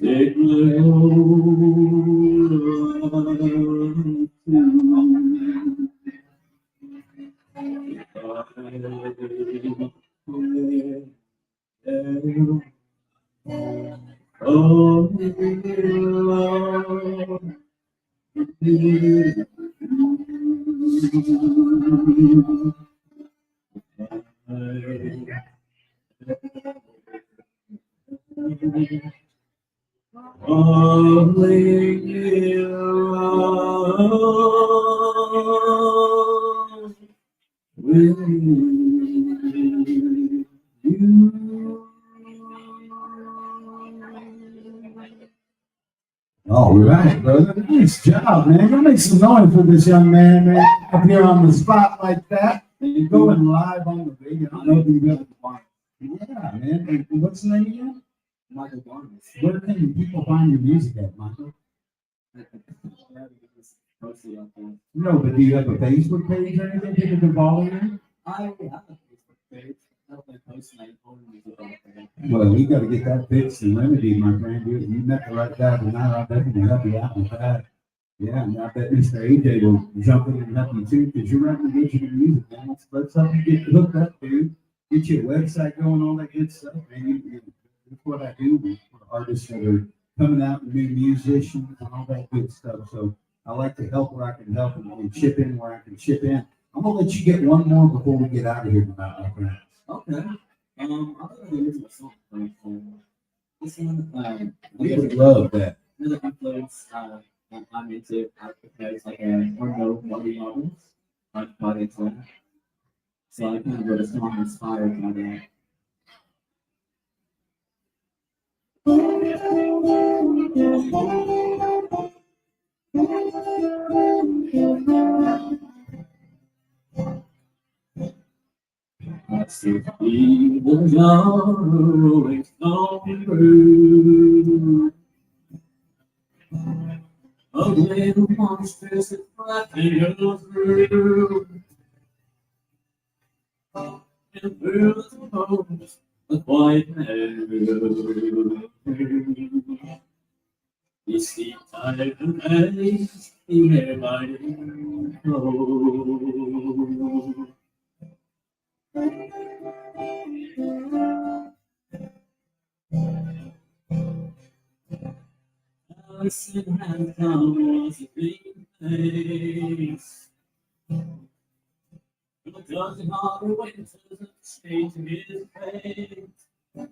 take my All right, brother. Nice job, man. You make some noise for this young man, up here on the spot like that. And you're going live on the radio. I know you got the fun. Yeah, man. And what's the name again? Michael Barnes. Where can people find your music at, Michael? Mostly out there. No, but do you have a Facebook page or anything people can follow you? I already have a Facebook page. I don't like posting my own music on there. Well, we got to get that fixed and remedied, my friend. You met the right guy tonight. I'll definitely help you out with that. Yeah, and I bet Mr. AJ will jump in and help you too, because you're right to get you the music, man. Let's help you get hooked up, dude. Get your website going, all that good stuff, man. That's what I do for artists that are coming out and new musicians and all that good stuff. So I like to help where I can help and chip in where I can chip in. I'm gonna let you get one more before we get out of here tonight, my friend. Okay. I'm gonna use my song. This one, We would love that. another influence I'm into. There's like a or no body models on Spotify. So I kind of wrote a song inspired by that. I see the always coming through. A little monsters that flapping through. And through the homes of white hair. You see time and place in their mighty flow. Alison had come was a big place. A dozen harder winters have stayed to his face.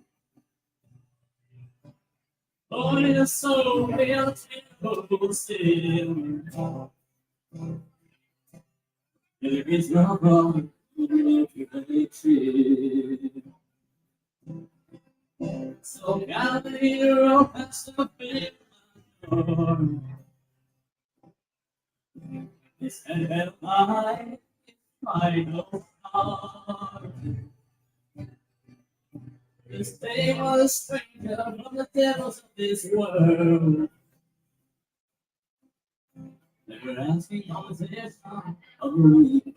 Oh, it's so beautiful still. There is no wrong if you tree. So gather your own past the big storm. This head held high, final heart. This day was a stranger from the devils of this world. Never asking how is it time of a week.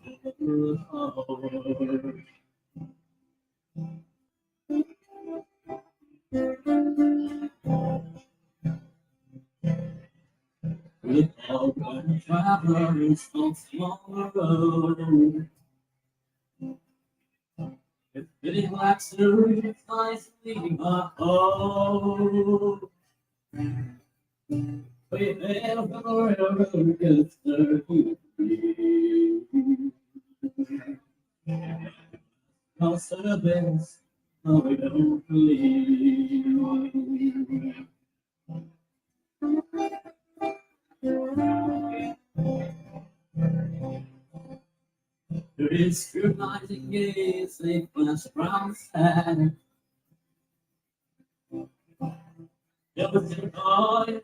With all the travelers on small road. If fitting like surgery flies leaving my home. We hail from the railroad gets dirty. No service, no we don't believe. There is scrutinizing gaze, they flash around sad. There was an eye,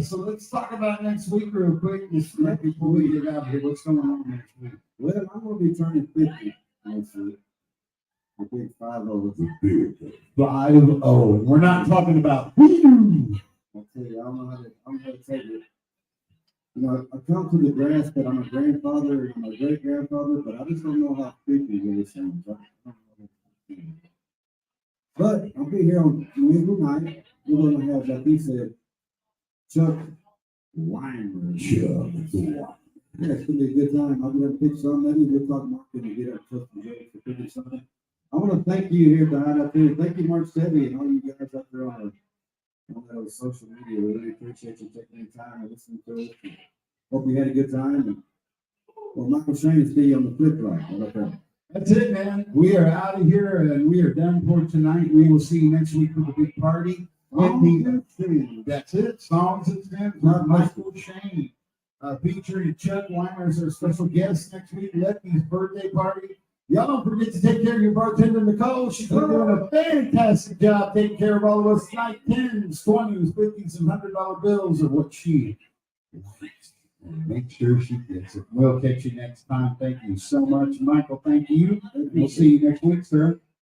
So let's talk about next week real quick, just right before we get out of here. What's going on next week? Well, I'm gonna be turning 50 next week. I think 5-0. 5-0. We're not talking about. I'll tell you, I don't know how to take it. You know, I come to the grasp that I'm a grandfather and I'm a great grandfather, but I just don't know how 50 really sounds. I don't know how to do it. But I'll be here on Wednesday night. We're gonna have, like he said, Chuck Weimer. Chuck. Yeah, it's gonna be a good time. I'm gonna pick some, maybe we'll talk marketing and get up close to Jake for picking something. I want to thank you here at the Hideout too. Thank you, Mark Sebby, and all you guys out there on those social media. We really appreciate you taking the time and listening to us. Hope you had a good time. And, well, Michael Shane is still on the flip right. How about that? That's it, man. We are out of here and we are done for tonight. We will see you next week with a big party. That's it. Songs and Stems with Michael Shane. Featuring Chuck Weimer as our special guest next week. Letty's birthday party. Y'all don't forget to take care of your bartender, Nicole. She's been doing a fantastic job taking care of all of us tonight. 10s, 20s, 50s, and $100 bills of what she likes. And make sure she gets it. We'll catch you next time. Thank you so much, Michael. Thank you. We'll see you next week, sir.